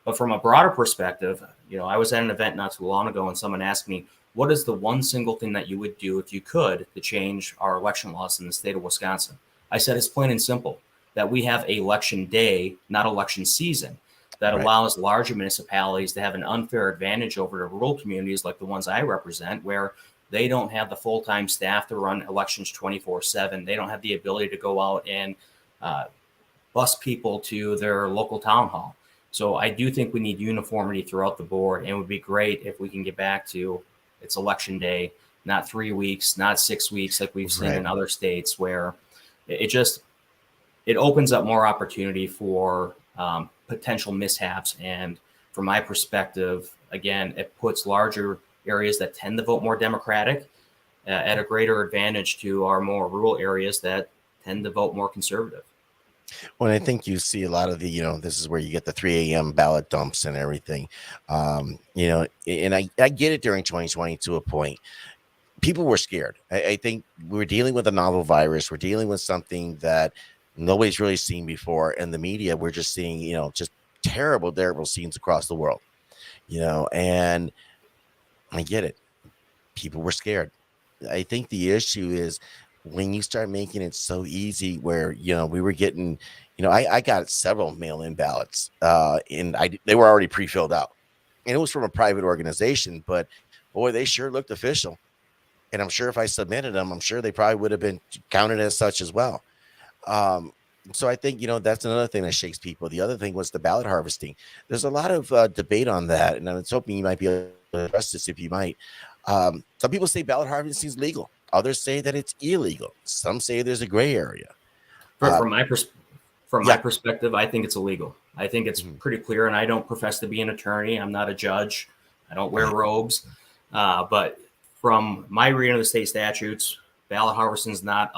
But from a broader perspective, I was at an event not too long ago and someone asked me, what is the one single thing that you would do if you could to change our election laws in the state of Wisconsin? I said, it's plain and simple, that we have election day, not election season, that Right. allows larger municipalities to have an unfair advantage over the rural communities like the ones I represent, where they don't have the full-time staff to run elections 24/7. They don't have the ability to go out and bus people to their local town hall. So I do think we need uniformity throughout the board, and it would be great if we can get back to it's election day, not 3 weeks, not 6 weeks like we've seen in other states, where it opens up more opportunity for potential mishaps. And from my perspective, again, it puts larger areas that tend to vote more Democratic at a greater advantage to our more rural areas that tend to vote more conservative. Well, I think you see a lot of the, this is where you get the 3 a.m. ballot dumps and everything. And I get it during 2020 to a point. People were scared. I think we're dealing with a novel virus. We're dealing with something that nobody's really seen before. And the media, we're just seeing, just terrible scenes across the world, and I get it. People were scared. I think the issue is when you start making it so easy where, we were getting, I got several mail-in ballots and they were already pre-filled out, and it was from a private organization, but boy, they sure looked official. And I'm sure if I submitted them, I'm sure they probably would have been counted as such as well. Um, so I think, that's another thing that shakes people. The other thing was the ballot harvesting. There's a lot of debate on that, and I was hoping you might be able to address this if you might. Some people say ballot harvesting is legal. Others say that it's illegal. Some say there's a gray area. From my perspective, I think it's illegal. I think it's pretty clear, and I don't profess to be an attorney. I'm not a judge. I don't wear robes. But from my reading of the state statutes, ballot harvesting is not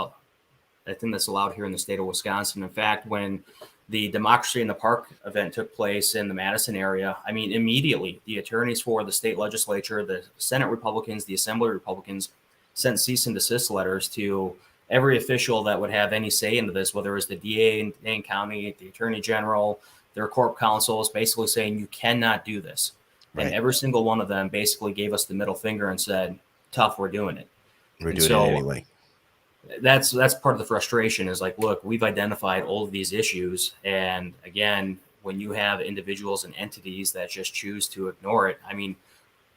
a thing that's allowed here in the state of Wisconsin. In fact, when the Democracy in the Park event took place in the Madison area, I mean, immediately the attorneys for the state legislature, the Senate Republicans, the Assembly Republicans, sent cease and desist letters to every official that would have any say into this, whether it's the DA in Dane County, the Attorney General, their corp counsels, basically saying you cannot do this. Right. And every single one of them basically gave us the middle finger and said, tough, we're doing it. We're doing it anyway. That's part of the frustration is like, look, we've identified all of these issues. And again, when you have individuals and entities that just choose to ignore it, I mean,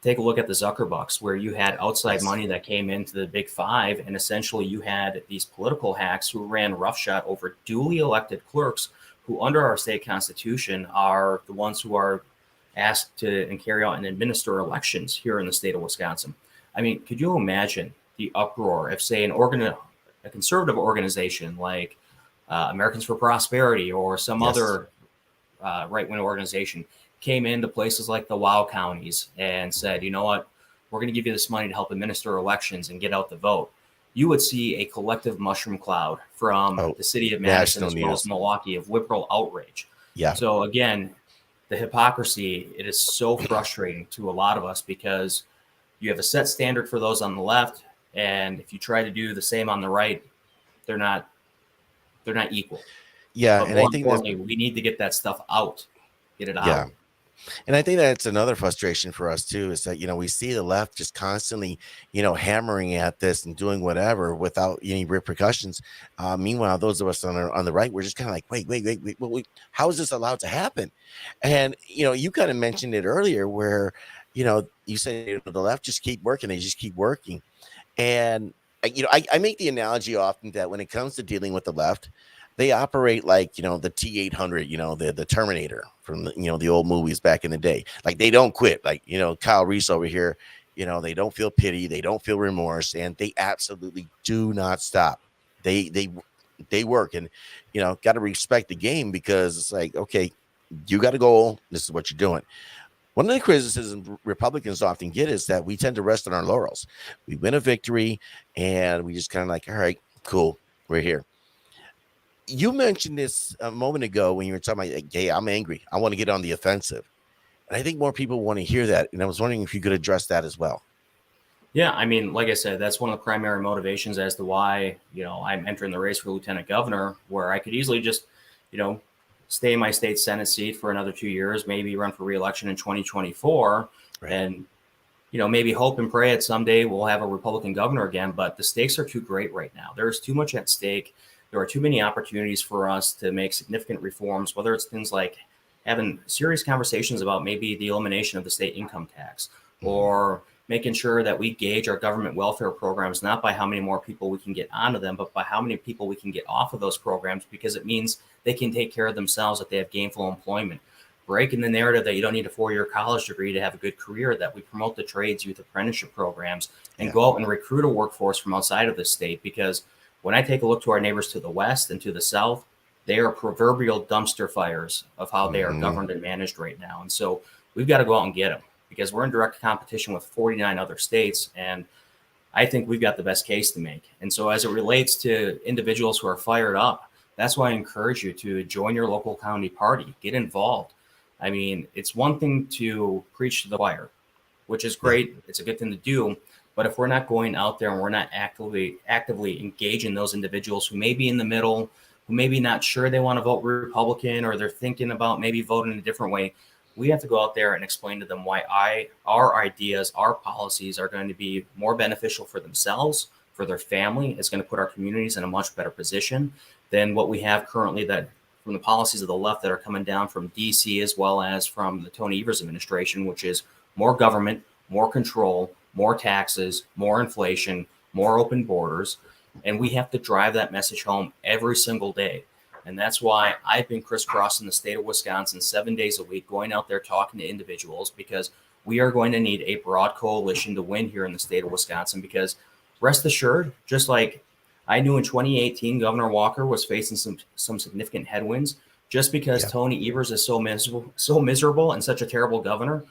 take a look at the Zuckerbucks, where you had outside money that came into the Big Five, and essentially you had these political hacks who ran roughshod over duly elected clerks who, under our state constitution, are the ones who are asked to and carry out and administer elections here in the state of Wisconsin. I mean, could you imagine the uproar if, say, a conservative organization like Americans for Prosperity or some other right-wing organization came into places like the WOW counties and said, you know what, we're going to give you this money to help administer elections and get out the vote? You would see a collective mushroom cloud from the city of Madison as well as Milwaukee of liberal outrage. Yeah. So again, the hypocrisy, it is so frustrating to a lot of us because you have a set standard for those on the left, and if you try to do the same on the right, they're not equal. Yeah, but and I think importantly, we need to get that stuff out, get it out. Yeah. And I think that's another frustration for us too, is that, we see the left just constantly, hammering at this and doing whatever without any repercussions. Meanwhile, those of us on the right, we're just kind of like, wait, how is this allowed to happen? And, you kind of mentioned it earlier where, you said the left just keep working. They just keep working. And, I make the analogy often that when it comes to dealing with the left, they operate like, the T-800, the Terminator from the old movies back in the day. Like they don't quit. Like, Kyle Reese over here, they don't feel pity, they don't feel remorse, and they absolutely do not stop. They work, and got to respect the game, because it's like, okay, you got a goal, this is what you're doing. One of the criticisms Republicans often get is that we tend to rest on our laurels. We win a victory and we just kind of like, all right, cool, we're here. You mentioned this a moment ago when you were talking about, like, hey, I'm angry, I want to get on the offensive. And I think more people want to hear that. And I was wondering if you could address that as well. Yeah, I mean, like I said, that's one of the primary motivations as to why, I'm entering the race for lieutenant governor, where I could easily just, stay in my state Senate seat for another 2 years, maybe run for reelection in 2024, Right. and, maybe hope and pray that someday we'll have a Republican governor again. But the stakes are too great right now. There's too much at stake. There are too many opportunities for us to make significant reforms, whether it's things like having serious conversations about maybe the elimination of the state income tax, or making sure that we gauge our government welfare programs not by how many more people we can get onto them, but by how many people we can get off of those programs, because it means they can take care of themselves, that they have gainful employment. Breaking the narrative that you don't need a 4-year college degree to have a good career, that we promote the trades, youth apprenticeship programs, and go out and recruit a workforce from outside of the state. Because when I take a look to our neighbors to the west and to the south, they are proverbial dumpster fires of how they are governed and managed right now. And so we've got to go out and get them, because we're in direct competition with 49 other states. And I think we've got the best case to make. And so as it relates to individuals who are fired up, that's why I encourage you to join your local county party, get involved. I mean, it's one thing to preach to the choir, which is great. It's a good thing to do. But if we're not going out there and we're not actively engaging those individuals who may be in the middle, who may be not sure they want to vote Republican, or they're thinking about maybe voting a different way, we have to go out there and explain to them why our ideas, our policies are going to be more beneficial for themselves, for their family. It's going to put our communities in a much better position than what we have currently, that from the policies of the left that are coming down from DC, as well as from the Tony Evers administration, which is more government, more control, more taxes, more inflation, more open borders. And we have to drive that message home every single day. And that's why I've been crisscrossing the state of Wisconsin 7 days a week, going out there talking to individuals, because we are going to need a broad coalition to win here in the state of Wisconsin. Because rest assured, just like I knew in 2018, Governor Walker was facing some significant headwinds, just because Tony Evers is so miserable and such a terrible governor,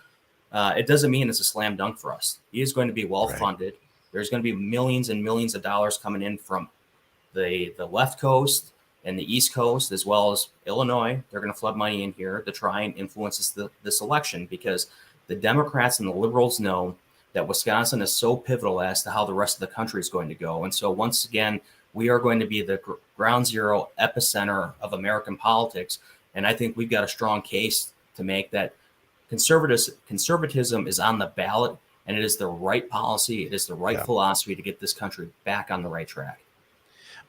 it doesn't mean it's a slam dunk for us. He is going to be well funded. There's going to be millions and millions of dollars coming in from the left coast and the East Coast, as well as Illinois. They're going to flood money in here to try and influence this election, because the Democrats and the liberals know that Wisconsin is so pivotal as to how the rest of the country is going to go. And so once again, we are going to be the ground zero epicenter of American politics. And I think we've got a strong case to make that conservatism is on the ballot, and it is the right policy. It is the right philosophy to get this country back on the right track.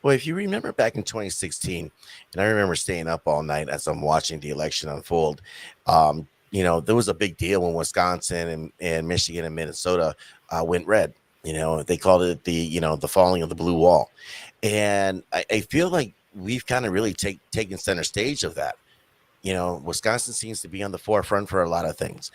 Well, if you remember back in 2016, and I remember staying up all night as I'm watching the election unfold, there was a big deal when Wisconsin and Michigan and Minnesota went red. They called it the falling of the blue wall. And I feel like we've kind of really taken center stage of that. Wisconsin seems to be on the forefront for a lot of things.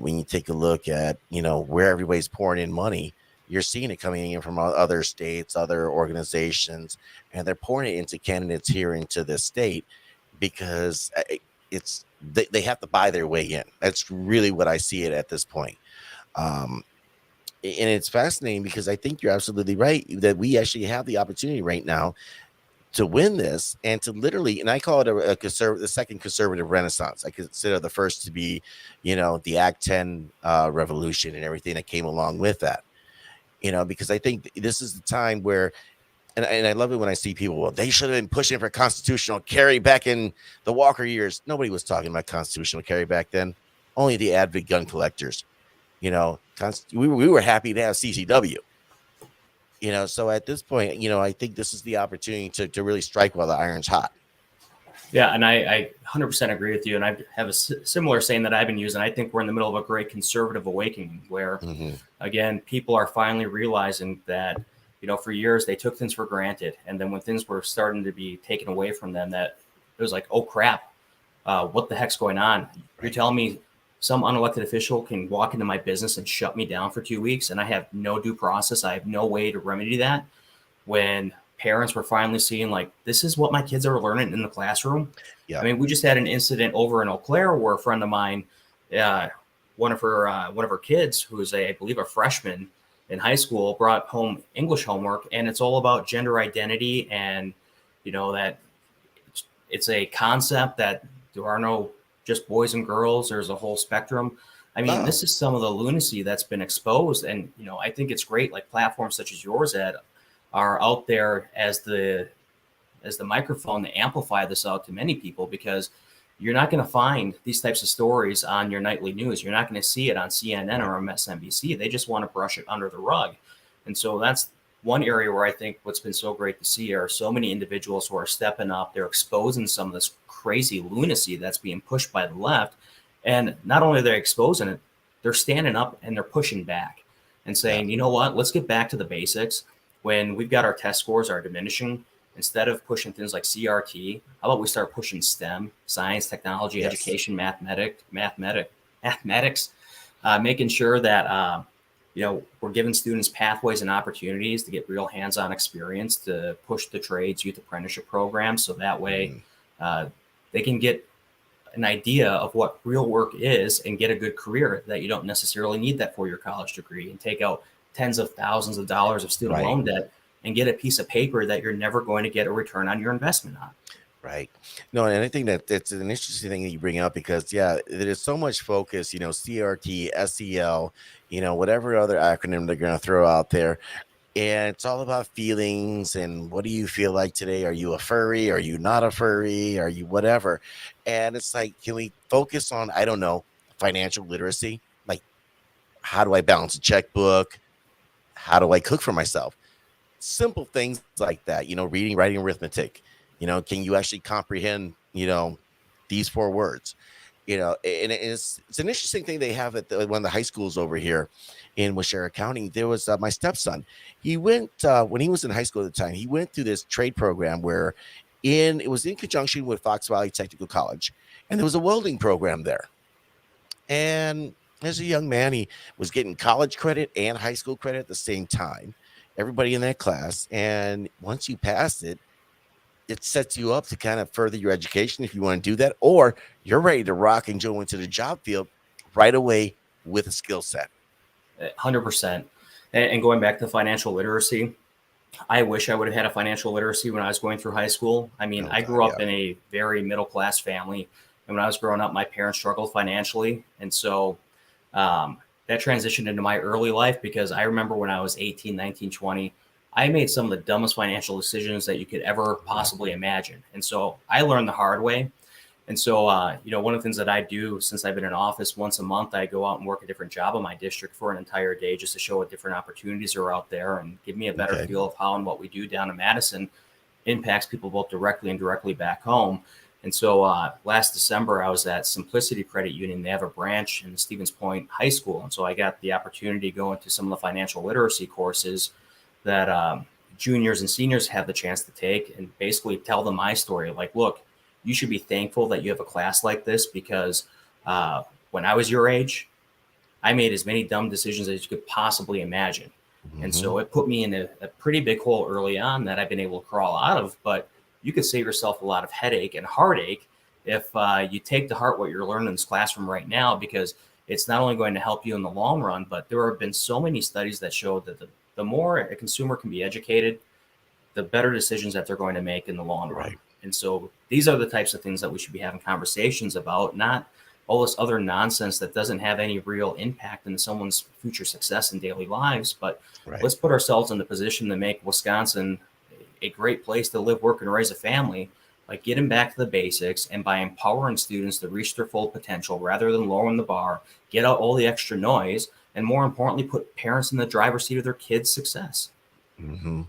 When you take a look at, where everybody's pouring in money, you're seeing it coming in from other states, other organizations, and they're pouring it into candidates here into this state, because they have to buy their way in. That's really what I see it at this point. And it's fascinating, because I think you're absolutely right that we actually have the opportunity right now to win this, and to literally, and I call it the second conservative renaissance. I consider the first to be, the Act 10 revolution and everything that came along with that. Because I think this is the time where, and I love it when I see people, well, they should have been pushing for constitutional carry back in the Walker years. Nobody was talking about constitutional carry back then. Only the avid gun collectors. We were happy to have CCW. So at this point, I think this is the opportunity to really strike while the iron's hot. Yeah, and I 100% agree with you. And I have a similar saying that I've been using. I think we're in the middle of a great conservative awakening where, again, people are finally realizing that for years they took things for granted. And then when things were starting to be taken away from them, that it was like, oh crap, what the heck's going on? Right. You're telling me some unelected official can walk into my business and shut me down for 2 weeks and I have no due process. I have no way to remedy that. When parents were finally seeing like, this is what my kids are learning in the classroom. Yeah. I mean, we just had an incident over in Eau Claire where a friend of mine, one of her kids, who is I believe a freshman in high school, brought home English homework, and it's all about gender identity, and that it's a concept that there are no just boys and girls. There's a whole spectrum. I mean, This is some of the lunacy that's been exposed, and I think it's great. Like platforms such as yours, Ed, are out there as the microphone to amplify this out to many people, because you're not going to find these types of stories on your nightly news. You're not going to see it on CNN or MSNBC. They just want to brush it under the rug. And so that's one area where I think what's been so great to see are so many individuals who are stepping up. They're exposing some of this crazy lunacy that's being pushed by the left. And not only are they exposing it, they're standing up and they're pushing back and saying, you know what, let's get back to the basics. When we've got our test scores are diminishing, instead of pushing things like CRT, how about we start pushing STEM, science, technology, education, mathematics, making sure that, we're giving students pathways and opportunities to get real hands-on experience, to push the trades, youth apprenticeship programs. So that way they can get an idea of what real work is and get a good career, that you don't necessarily need that 4-year college degree and take out tens of thousands of dollars of student loan debt and get a piece of paper that you're never going to get a return on your investment on. Right. No, and I think that it's an interesting thing that you bring up, because there's so much focus, CRT, SEL, whatever other acronym they're going to throw out there. And it's all about feelings and what do you feel like today? Are you a furry? Are you not a furry? Are you whatever? And it's like, can we focus on, I don't know, financial literacy? Like, how do I balance a checkbook? How do I cook for myself? Simple things like that, reading, writing, arithmetic. Can you actually comprehend, these 4 words? And it's an interesting thing they have at one of the high schools over here in Washera County. There was my stepson. He went when he was in high school at the time. He went through this trade program where it was in conjunction with Fox Valley Technical College, and there was a welding program there. And as a young man, he was getting college credit and high school credit at the same time. Everybody in that class, and once you pass it, it sets you up to kind of further your education if you want to do that, or you're ready to rock and go into the job field right away with a skill set. 100%. And going back to financial literacy, I wish I would have had a financial literacy when I was going through high school. I mean, I grew up in a very middle-class family, and when I was growing up, my parents struggled financially. And so that transitioned into my early life, because I remember when I was 18, 19, 20, I made some of the dumbest financial decisions that you could ever possibly imagine. And so I learned the hard way. And so, one of the things that I do since I've been in office, once a month, I go out and work a different job in my district for an entire day, just to show what different opportunities are out there and give me a better feel of how and what we do down in Madison impacts people both directly and indirectly back home. And so last December, I was at Simplicity Credit Union. They have a branch in Stevens Point High School. And so I got the opportunity to go into some of the financial literacy courses that juniors and seniors have the chance to take, and basically tell them my story. Like, look, you should be thankful that you have a class like this, because when I was your age, I made as many dumb decisions as you could possibly imagine. Mm-hmm. And so it put me in a pretty big hole early on that I've been able to crawl out of. But you could save yourself a lot of headache and heartache if you take to heart what you're learning in this classroom right now, because it's not only going to help you in the long run, but there have been so many studies that show that the more a consumer can be educated, the better decisions that they're going to make in the long run. Right. And so these are the types of things that we should be having conversations about, not all this other nonsense that doesn't have any real impact in someone's future success in daily lives. But let's put ourselves in the position to make Wisconsin a great place to live, work, and raise a family, by getting back to the basics and by empowering students to reach their full potential rather than lowering the bar, get out all the extra noise, and more importantly, put parents in the driver's seat of their kids' success. Mm-hmm.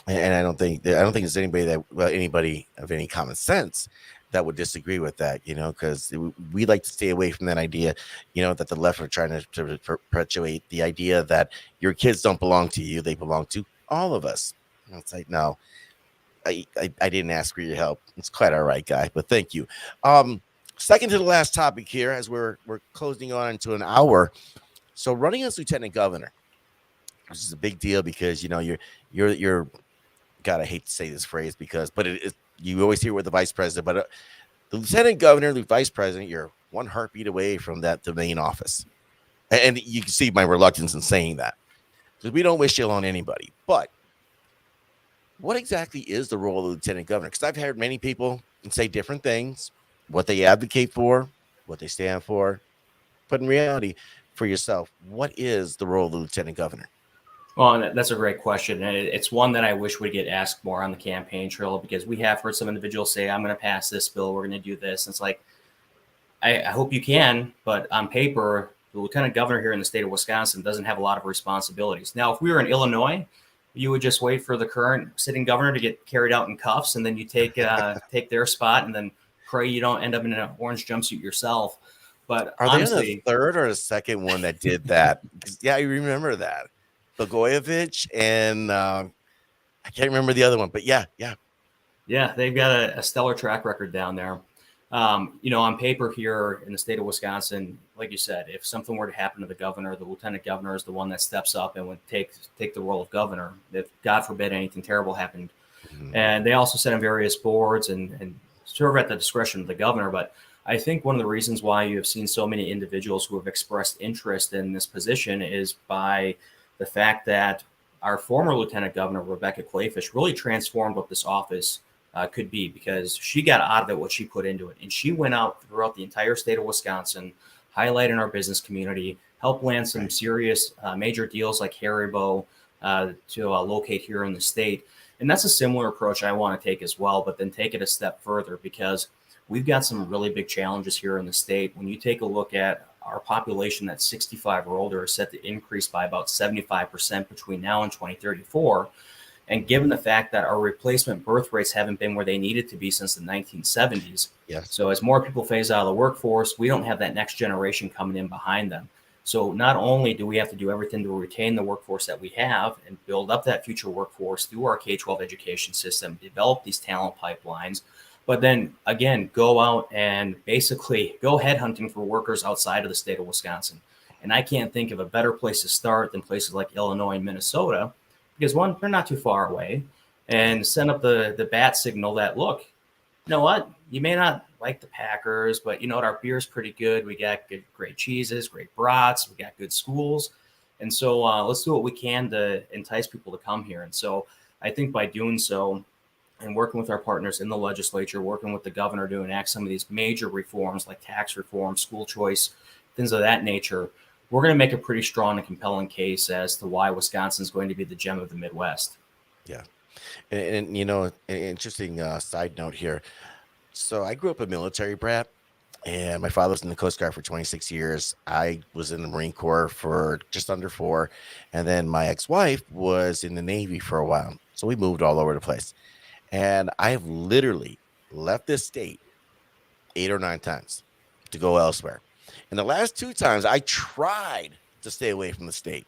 And I don't think there's anybody of any common sense that would disagree with that, because we like to stay away from that idea, that the left are trying to perpetuate the idea that your kids don't belong to you. They belong to all of us. And it's like, no, I didn't ask for your help. It's quite all right, guy, but thank you. Second to the last topic here, as we're closing on into an hour. So running as lieutenant governor, which is a big deal because you're God, I hate to say this phrase but you always hear with the vice president, but the lieutenant governor, the vice president, you're one heartbeat away from the main office. And you can see my reluctance in saying that because we don't wish ill on anybody. But what exactly is the role of the lieutenant governor? Because I've heard many people say different things, what they advocate for, what they stand for. But in reality, for yourself, what is the role of the lieutenant governor? Well, and that's a great question. And it's one that I wish would get asked more on the campaign trail, because we have heard some individuals say, I'm going to pass this bill, we're going to do this. And it's like, I hope you can, but on paper, the lieutenant governor here in the state of Wisconsin doesn't have a lot of responsibilities. Now, if we were in Illinois, you would just wait for the current sitting governor to get carried out in cuffs, and then you take their spot, and then pray you don't end up in an orange jumpsuit yourself. But Are honestly, they the third or the second one that did that? Yeah, I remember that. Blagojevich and I can't remember the other one, but yeah. they've got a stellar track record down there. On paper here in the state of Wisconsin, like you said, if something were to happen to the governor, the lieutenant governor is the one that steps up and would take the role of governor if, God forbid, anything terrible happened. Mm-hmm. And they also sit on various boards and serve at the discretion of the governor. But I think one of the reasons why you have seen so many individuals who have expressed interest in this position is by the fact that our former lieutenant governor, Rebecca Clayfish, really transformed what this office could be, because she got out of it what she put into it. And she went out throughout the entire state of Wisconsin, highlighting our business community, helped land some serious major deals like Haribo to locate here in the state. And that's a similar approach I want to take as well, but then take it a step further, because we've got some really big challenges here in the state. When you take a look at our population that's 65 or older is set to increase by about 75% between now and 2034. And given the fact that our replacement birth rates haven't been where they needed to be since the 1970s. Yes. So as more people phase out of the workforce, we don't have that next generation coming in behind them. So not only do we have to do everything to retain the workforce that we have and build up that future workforce through our K-12 education system, develop these talent pipelines, but then again, go out and basically go headhunting for workers outside of the state of Wisconsin. And I can't think of a better place to start than places like Illinois and Minnesota, because one, they're not too far away, and send up the bat signal that, look, you know what? You may not like the Packers, but you know what? Our beer's pretty good. We got great cheeses, great brats. We got good schools. And so let's do what we can to entice people to come here. And so I think by doing so, and working with our partners in the legislature, working with the governor to enact some of these major reforms like tax reform, school choice, things of that nature, we're going to make a pretty strong and compelling case as to why Wisconsin is going to be the gem of the Midwest. Yeah. And an interesting side note here. So I grew up a military brat, and my father was in the Coast Guard for 26 years. I was in the Marine Corps for just under 4. And then my ex-wife was in the Navy for a while. So we moved all over the place. And I have literally left this state 8 or 9 times to go elsewhere. And the last 2 times I tried to stay away from the state,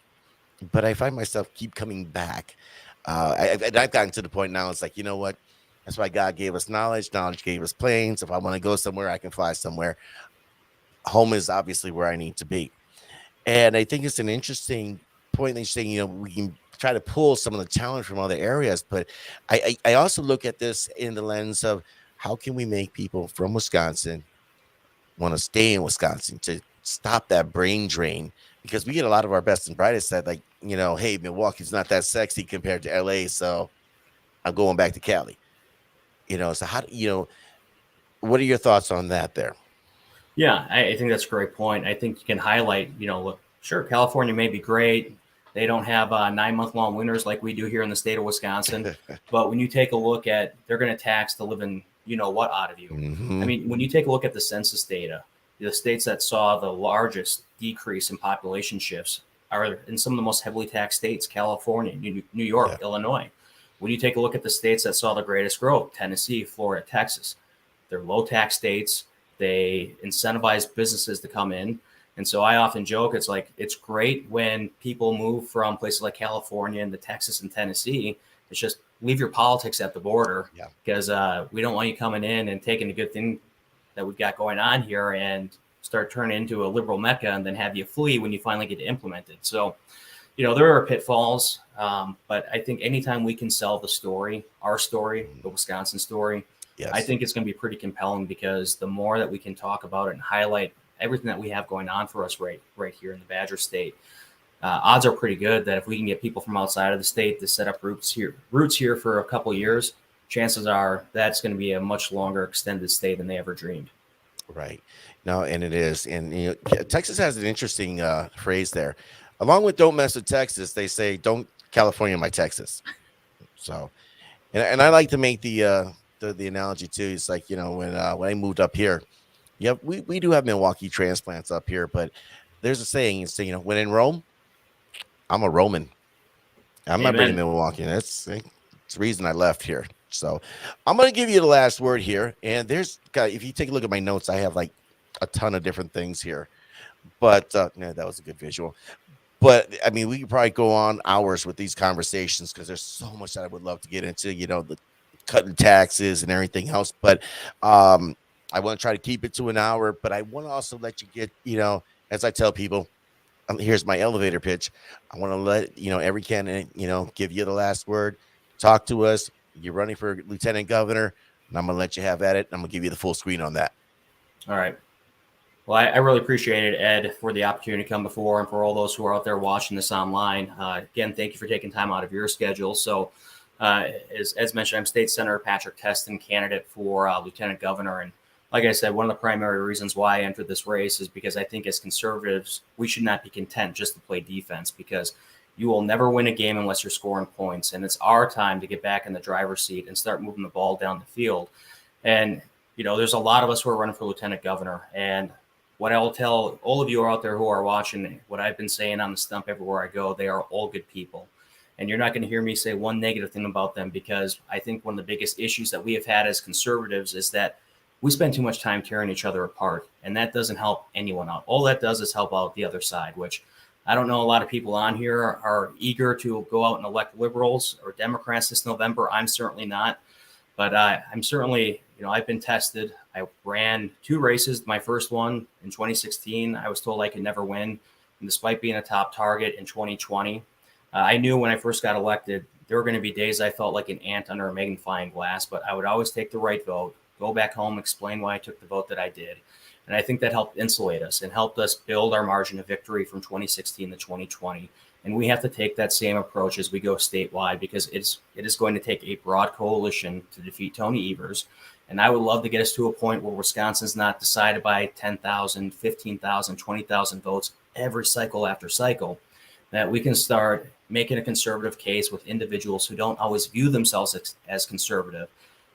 but I find myself keep coming back. I've gotten to the point now, it's like, you know what? That's why God gave us knowledge. Knowledge gave us planes. If I want to go somewhere, I can fly somewhere. Home is obviously where I need to be. And I think it's an interesting point that you're saying, we can try to pull some of the talent from other areas. But I also look at this in the lens of how can we make people from Wisconsin want to stay in Wisconsin, to stop that brain drain, because we get a lot of our best and brightest that, like, hey, Milwaukee's not that sexy compared to LA, so I'm going back to Cali. So how what are your thoughts on that there? Yeah, I think that's a great point. I think you can highlight, look, sure, California may be great. They don't have 9-month-long winters like we do here in the state of Wisconsin. But when you take a look at, they're going to tax the living, what out of you. Mm-hmm. I mean, when you take a look at the census data, the states that saw the largest decrease in population shifts are in some of the most heavily taxed states: California, New York, Illinois. When you take a look at the states that saw the greatest growth, Tennessee, Florida, Texas, they're low tax states. They incentivize businesses to come in. And so I often joke, it's like, it's great when people move from places like California into Texas and Tennessee. It's just leave your politics at the border, Yeah. because we don't want you coming in and taking a good thing that we've got going on here and start turning into a liberal mecca and then have you flee when you finally get to implement it. So, there are pitfalls, but I think anytime we can sell the story, our story, the Wisconsin story, I Yes. think it's going to be pretty compelling, because the more that we can talk about it and highlight everything that we have going on for us right here in the Badger State, odds are pretty good that if we can get people from outside of the state to set up roots here for a couple of years, chances are that's going to be a much longer extended stay than they ever dreamed. Right. No, and it is. And Texas has an interesting phrase there. Along with "Don't mess with Texas," they say "Don't California my Texas." So, and I like to make the analogy too. It's like, when I moved up here, yep, we do have Milwaukee transplants up here, but there's a saying. It's, when in Rome, I'm a Roman. I'm not bringing Amen. Milwaukee. It's the reason I left here. So I'm going to give you the last word here. And if you take a look at my notes, I have like a ton of different things here. But no, that was a good visual. But I mean, we could probably go on hours with these conversations, because there's so much that I would love to get into, the cutting taxes and everything else. But I want to try to keep it to an hour. But I want to also let you get, as I tell people, here's my elevator pitch. I want to let every candidate give you the last word. Talk to us. You're running for lieutenant governor, and I'm gonna let you have at it. I'm gonna give you the full screen on that. All right. Well, I really appreciate it, Ed, for the opportunity to come before, and for all those who are out there watching this online. Again, thank you for taking time out of your schedule. So, as mentioned, I'm State Senator Patrick Testin, candidate for lieutenant governor. And like I said, one of the primary reasons why I entered this race is because I think as conservatives, we should not be content just to play defense, because you will never win a game unless you're scoring points. And it's our time to get back in the driver's seat and start moving the ball down the field. And, there's a lot of us who are running for lieutenant governor. And what I will tell all of you out there who are watching, what I've been saying on the stump everywhere I go, they are all good people. And you're not going to hear me say one negative thing about them, because I think one of the biggest issues that we have had as conservatives is that we spend too much time tearing each other apart, and that doesn't help anyone out. All that does is help out the other side, which I don't know a lot of people on here are eager to go out and elect liberals or Democrats this November. I'm certainly not, but I'm certainly, I've been tested. I ran 2 races. My first one in 2016, I was told I could never win. And despite being a top target in 2020, I knew when I first got elected, there were going to be days I felt like an ant under a magnifying glass, but I would always take the right vote, go back home, explain why I took the vote that I did. And I think that helped insulate us and helped us build our margin of victory from 2016 to 2020. And we have to take that same approach as we go statewide, because it is going to take a broad coalition to defeat Tony Evers. And I would love to get us to a point where Wisconsin's not decided by 10,000, 15,000, 20,000 votes every cycle after cycle, that we can start making a conservative case with individuals who don't always view themselves as conservative,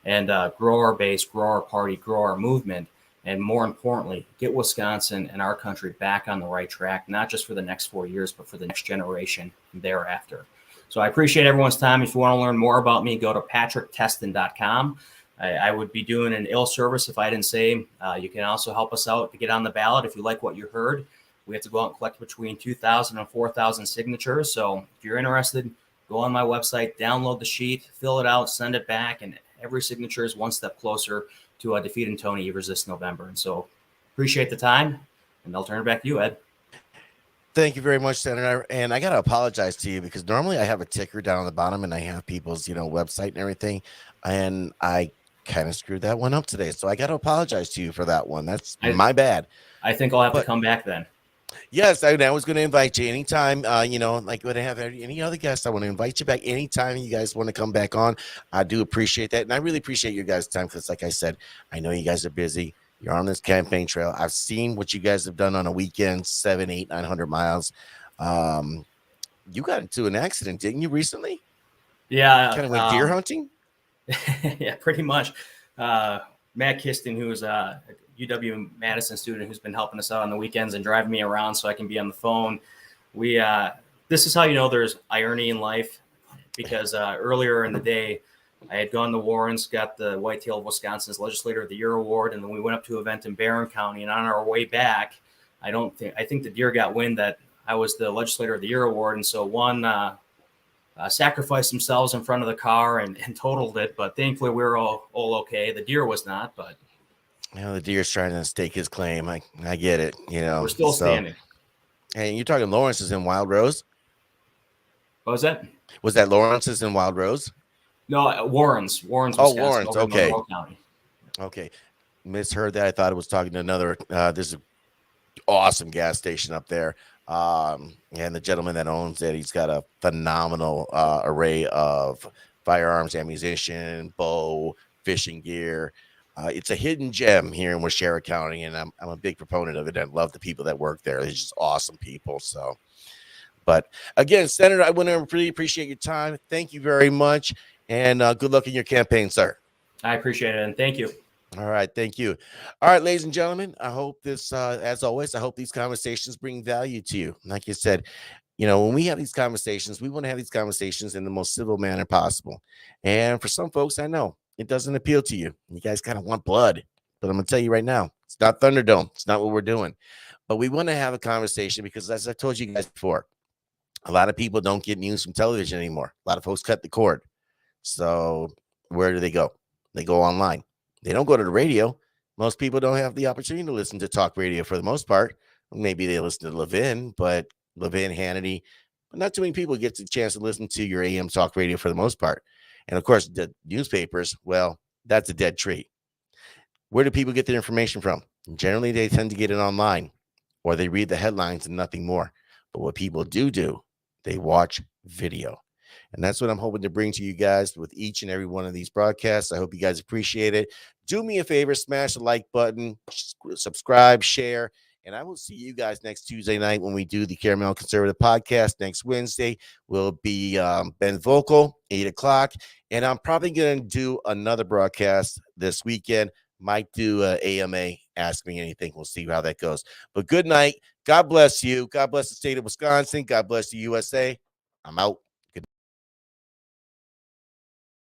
and grow our base, grow our party, grow our movement, and more importantly, get Wisconsin and our country back on the right track, not just for the next 4 years, but for the next generation thereafter. So I appreciate everyone's time. If you want to learn more about me, go to patricktestin.com. I would be doing an ill service if I didn't say you can also help us out to get on the ballot if you like what you heard. We have to go out and collect between 2,000 and 4,000 signatures. So if you're interested, go on my website, download the sheet, fill it out, send it back, and every signature is one step closer to defeating Tony Evers this November. And so appreciate the time, and I'll turn it back to you, Ed. Thank you very much, Senator. And I got to apologize to you, because normally I have a ticker down at the bottom and I have people's, website and everything. And I kind of screwed that one up today. So I got to apologize to you for that one. That's my bad. I think I'll have to come back then. Yes, I was going to invite you anytime. Like when I have any other guests, I want to invite you back anytime you guys want to come back on. I do appreciate that. And I really appreciate your guys' time, because like I said, I know you guys are busy. You're on this campaign trail. I've seen what you guys have done on a weekend, 700, 800, 900 miles. You got into an accident, didn't you, recently? Yeah. Kind of went deer hunting? Yeah, pretty much. Matt Kiston, who is a UW-Madison student who's been helping us out on the weekends and driving me around so I can be on the phone. This is how you know there's irony in life, because earlier in the day, I had gone to Warren's, got the Whitetail of Wisconsin's Legislator of the Year award, and then we went up to an event in Barron County. And on our way back, I think the deer got wind that I was the Legislator of the Year award, and so one sacrificed themselves in front of the car and totaled it. But thankfully, we were all okay. The deer was not, but the deer's trying to stake his claim. I get it. we're still standing. And you're talking Lawrence's in Wild Rose? What was that? Was that Lawrence's in Wild Rose? No, Warren's. Oh, Warren's. Okay. Okay. Misheard that. I thought it was talking to another. There's an awesome gas station up there. And the gentleman that owns it, he's got a phenomenal array of firearms, ammunition, bow, fishing gear. It's a hidden gem here in Waushara County, and I'm a big proponent of it. I love the people that work there. They're just awesome people. So, but again, Senator, I want to really appreciate your time. Thank you very much, and good luck in your campaign, sir. I appreciate it, and thank you. All right. Thank you. All right, ladies and gentlemen, I hope this, as always, I hope these conversations bring value to you. Like you said, when we have these conversations, we want to have these conversations in the most civil manner possible. And for some folks, I know it doesn't appeal to you. You guys kind of want blood, but I'm going to tell you right now, it's not Thunderdome. It's not what we're doing. But we want to have a conversation because, as I told you guys before, a lot of people don't get news from television anymore. A lot of folks cut the cord. So where do they go? They go online. They don't go to the radio. Most people don't have the opportunity to listen to talk radio for the most part. Maybe they listen to Levin, Hannity, but not too many people get the chance to listen to your AM talk radio for the most part. And of course, the newspapers, well, that's a dead tree. Where do people get their information from? Generally, they tend to get it online, or they read the headlines and nothing more. But what people do, they watch video. And that's what I'm hoping to bring to you guys with each and every one of these broadcasts. I hope you guys appreciate it. Do me a favor, smash the like button, subscribe, share, and I will see you guys next Tuesday night when we do the Caramel Conservative podcast. Next Wednesday will be Ben Vocal, 8 o'clock. And I'm probably going to do another broadcast this weekend. Might do AMA, Ask Me Anything. We'll see how that goes. But good night. God bless you. God bless the state of Wisconsin. God bless the USA. I'm out.